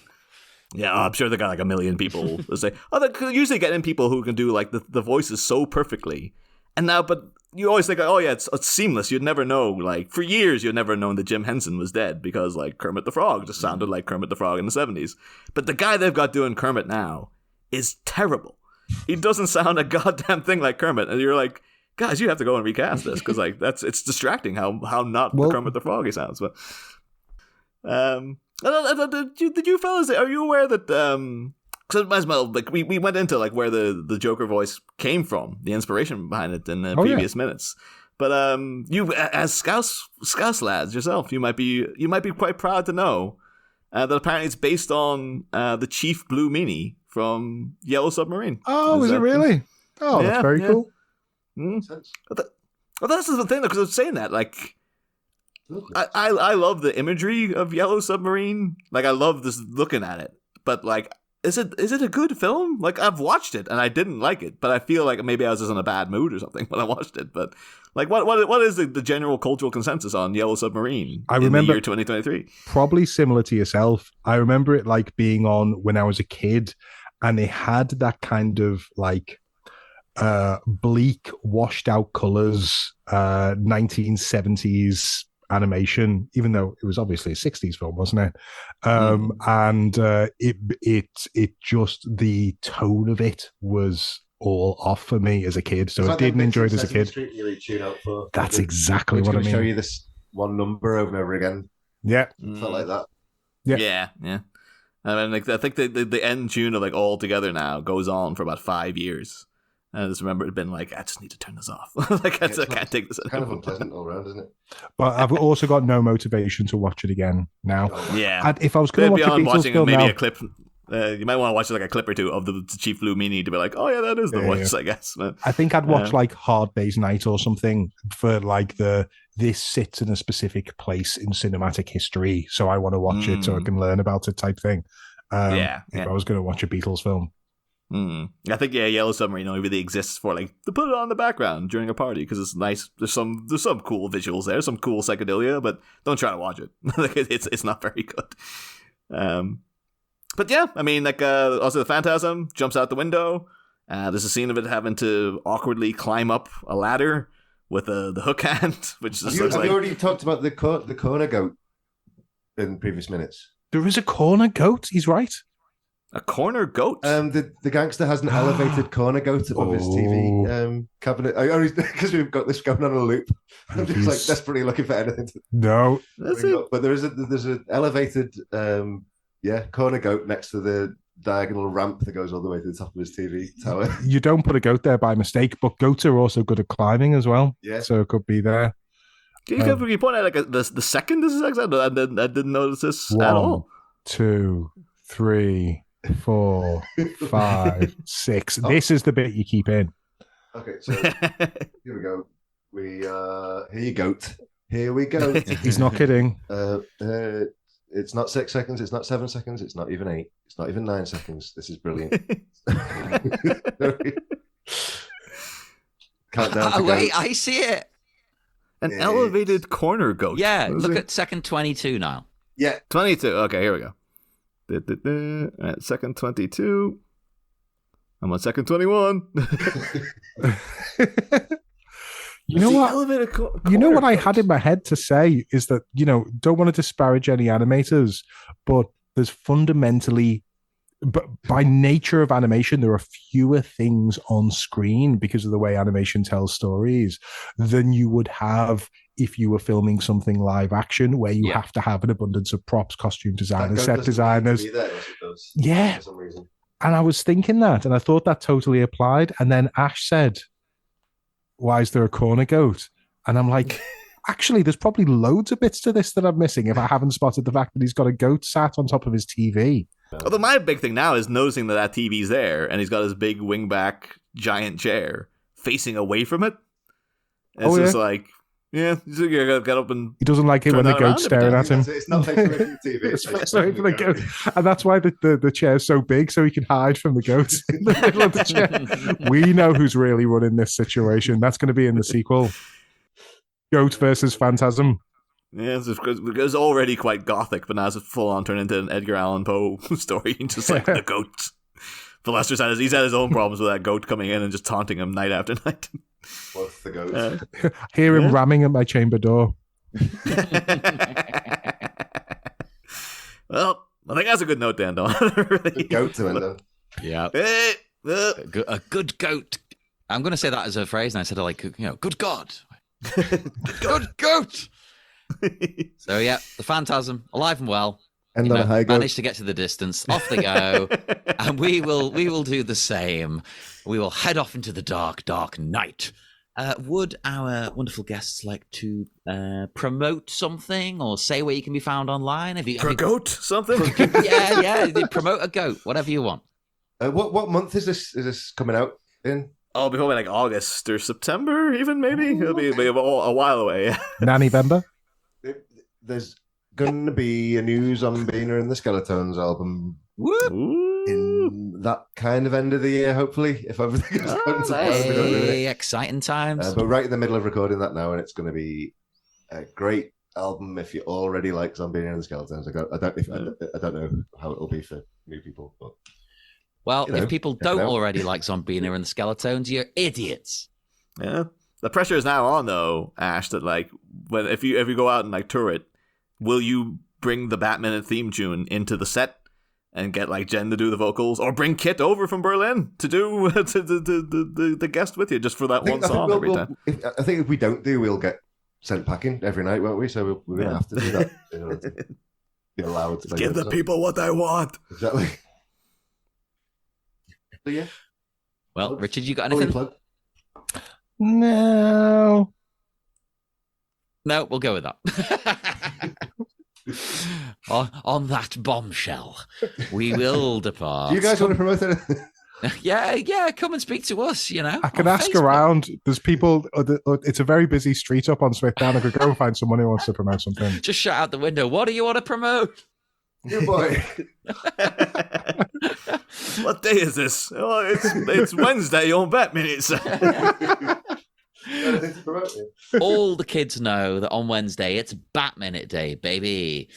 Speaker 2: Yeah, I'm sure they got like a million people to say. They usually get in people who can do like the voices so perfectly. And now, but you always think, oh yeah, it's seamless. You'd never know. Like for years, you'd never known that Jim Henson was dead because like Kermit the Frog just sounded like Kermit the Frog in the 70s. But the guy they've got doing Kermit now is terrible. He doesn't sound a goddamn thing like Kermit, and you're like, guys, you have to go and recast this because like it's distracting how not Kermit the Frog he sounds. But did you fellas, are you aware that because as well, like we went into like where the Joker voice came from, the inspiration behind it in the previous minutes. But you as Scouse lads yourself, you might be quite proud to know that apparently it's based on the Chief Blue Meanie from Yellow Submarine.
Speaker 4: Oh, is it really? Oh, that's very cool.
Speaker 2: But that's the thing, because I was saying that, like, I love the imagery of Yellow Submarine. Like, I love this looking at it. But, like, is it a good film? Like, I've watched it, and I didn't like it. But I feel like maybe I was just in a bad mood or something when I watched it. But, like, what is the general cultural consensus on Yellow Submarine in the year 2023?
Speaker 4: Probably similar to yourself. I remember it, like, being on when I was a kid. And they had that kind of like bleak, washed out colors, 1970s animation, even though it was obviously a 60s film, wasn't it? And it just, the tone of it was all off for me as a kid. So I didn't enjoy it as a kid. That's exactly what I mean.
Speaker 5: Show you this one number over and over again.
Speaker 4: Yeah.
Speaker 5: Felt like that.
Speaker 2: Yeah. I mean, like, I think the end tune of like All Together Now goes on for about 5 years. And I just remember it being like, I just need to turn this off. Like, I can't take this anymore.
Speaker 5: Kind of unpleasant all around, isn't it?
Speaker 4: But I've also got no motivation to watch it again now.
Speaker 2: Yeah.
Speaker 4: If I was going to watch a Beatles film
Speaker 2: maybe
Speaker 4: now,
Speaker 2: a clip, you might want to watch like a clip or two of the Chief Blue Meanie to be like, oh yeah, that is the voice, I guess. But,
Speaker 4: I think I'd watch like Hard Day's Night or something for like this sits in a specific place in cinematic history, so I want to watch it so I can learn about it type thing. If I was going to watch a Beatles film.
Speaker 2: I think Yellow Submarine only really exists for like to put it on the background during a party because it's nice. There's some cool visuals there, some cool psychedelia, but don't try to watch it. Like it's not very good. But yeah, I mean, like also the Phantasm jumps out the window. There's a scene of it having to awkwardly climb up a ladder with the hook hand, which just looks like.
Speaker 5: Have you already talked about the corner goat in previous minutes?
Speaker 4: There is a corner goat. He's right.
Speaker 2: A corner goat?
Speaker 5: The gangster has an elevated corner goat above his TV cabinet. Only because we've got this going on a loop. I'm just like desperately looking for anything.
Speaker 4: No,
Speaker 5: that's it. But there's an elevated corner goat next to the diagonal ramp that goes all the way to the top of his TV tower.
Speaker 4: You don't put a goat there by mistake, but goats are also good at climbing as well.
Speaker 5: Yeah.
Speaker 4: So it could be there.
Speaker 2: Can you point out like the second this is exactly? I didn't notice this at all.
Speaker 4: 1, 2, 3, 4, 5, 6. Oh. This is the bit you keep in.
Speaker 5: Okay, so here we go. Here you goat. Here we go.
Speaker 4: He's not kidding.
Speaker 5: It's not 6 seconds. It's not 7 seconds. It's not even 8. It's not even 9 seconds. This is brilliant. Countdown.
Speaker 1: Oh, wait, I see it.
Speaker 2: An elevated corner goat.
Speaker 1: Yeah, look at second 22 now.
Speaker 5: Yeah.
Speaker 2: 22. Okay, here we go. At second 22. I'm on second 21.
Speaker 4: You know what? You know what I had in my head to say is that, don't want to disparage any animators, but there's fundamentally, but by nature of animation, there are fewer things on screen because of the way animation tells stories than you would have if you were filming something live action, where you have to have an abundance of props, costume designers, set designers. Yeah.
Speaker 5: For some reason.
Speaker 4: And I was thinking that, and I thought that totally applied. And then Ash said, "Why is there a corner goat?" And I'm like, actually, there's probably loads of bits to this that I'm missing if I haven't spotted the fact that he's got a goat sat on top of his TV.
Speaker 2: Although my big thing now is noticing that TV's there, and he's got his big wingback giant chair facing away from it. It's just like, you gotta get up and...
Speaker 4: He doesn't like it when the goat's staring at him.
Speaker 5: It's not facing away from the TV.
Speaker 4: It's facing away from the goat. And that's why the chair's so big, so he can hide from the goat in the middle of the chair. We know who's really running this situation. That's going to be in the sequel. Goat versus Phantasm.
Speaker 2: Yeah, it's already quite gothic, but now it's full on turned into an Edgar Allan Poe story, just like the goat. Valestra said he's had his own problems with that goat coming in and just taunting him night after night.
Speaker 5: What's the goat?
Speaker 4: Hear him ramming at my chamber door.
Speaker 2: Well, I think that's a good note to end on.
Speaker 5: Good goat to end on.
Speaker 1: Yeah. A good goat. I'm going to say that as a phrase, and I said it like, good God. Good goat. So yeah, the Phantasm, alive and well,
Speaker 5: and
Speaker 1: managed to get to the distance. Off they go, and we will do the same. We will head off into the dark night. Would our wonderful guests like to promote something or say where you can be found online?
Speaker 2: Goat something?
Speaker 1: Yeah. Promote a goat, whatever you want.
Speaker 5: What month is this? Is this coming out in?
Speaker 2: Oh, it'll be probably like August or September, even maybe. It'll be a while away.
Speaker 4: Nanny Bember.
Speaker 5: There's going to be a new Zombina and the Skeletones album in that kind of end of the year, hopefully, if everything is going to plan.
Speaker 1: Exciting times.
Speaker 5: But right in the middle of recording that now, and it's going to be a great album if you already like Zombina and the Skeletones. I don't know how it will be for new people, but
Speaker 1: if people don't already like Zombina and the Skeletones, you're idiots.
Speaker 2: Yeah, the pressure is now on though, Ash. That like if you go out and like tour it. Will you bring the Batman theme tune into the set and get like Jen to do the vocals, or bring Kit over from Berlin to do the guest with you just for that one song every time?
Speaker 5: I think if we don't we'll get sent packing every night, won't we? So we're going to have to do that in order to be allowed to
Speaker 2: give the people what they want.
Speaker 5: Exactly. So yeah.
Speaker 1: Well, Richard, you got anything?
Speaker 4: No,
Speaker 1: we'll go with that. on that bombshell, we will depart.
Speaker 5: Do you guys want to promote anything?
Speaker 1: Yeah, come and speak to us,
Speaker 4: I can ask Facebook. Around. There's people, it's a very busy street up on Smithdown. I could go and find someone who wants to promote something.
Speaker 1: Just shout out the window, what do you want to promote?
Speaker 5: Good boy.
Speaker 2: What day is this? Oh, it's Wednesday on Bat Minutes.
Speaker 1: All the kids know that on Wednesday it's Bat Minute Day, baby.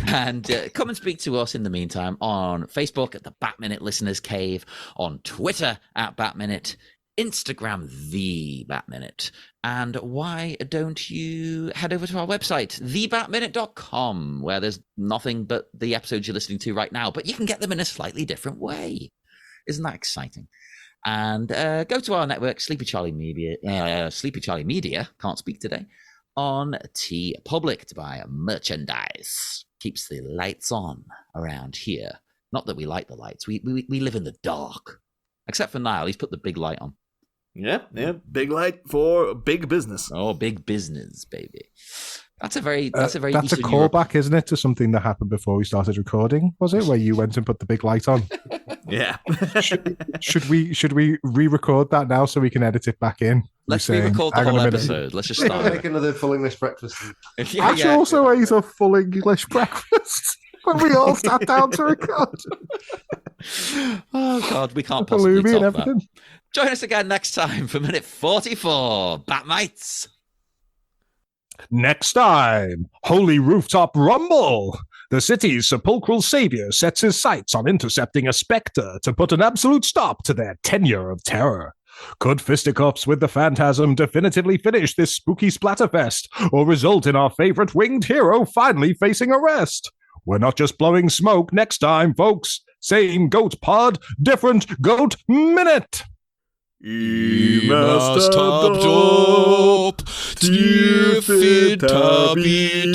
Speaker 1: And come and speak to us in the meantime on Facebook at the Bat Minute Listeners Cave, on Twitter at Bat Minute, Instagram the Bat Minute. And why don't you head over to our website, thebatminute.com, where there's nothing but the episodes you're listening to right now, but you can get them in a slightly different way. Isn't that exciting? And go to our network, Sleepy Charlie Media, can't speak today, on TeePublic to buy merchandise. Keeps the lights on around here. Not that we like the lights. We live in the dark. Except for Niall, he's put the big light on.
Speaker 2: Yeah. Big light for big business.
Speaker 1: Oh, big business, baby. That's a very
Speaker 3: That's
Speaker 1: Eastern
Speaker 3: a callback, isn't it, to something that happened before we started recording? Was it where you went and put the big light on?
Speaker 2: Yeah.
Speaker 3: should we re-record that now so we can edit it back in?
Speaker 1: Let's re-record the whole episode. Let's just start.
Speaker 5: Make another full English breakfast.
Speaker 3: I also ate a full English breakfast when we all sat down to record.
Speaker 1: Oh God, we can't possibly top that. Join us again next time for minute 44. Batmites.
Speaker 3: Next time, Holy Rooftop Rumble. The city's sepulchral savior sets his sights on intercepting a spectre to put an absolute stop to their tenure of terror. Could fisticuffs with the Phantasm definitively finish this spooky splatterfest, or result in our favorite winged hero finally facing arrest? We're not just blowing smoke next time, folks. Same goat pod, different goat minute.
Speaker 1: Must have top, still fit to be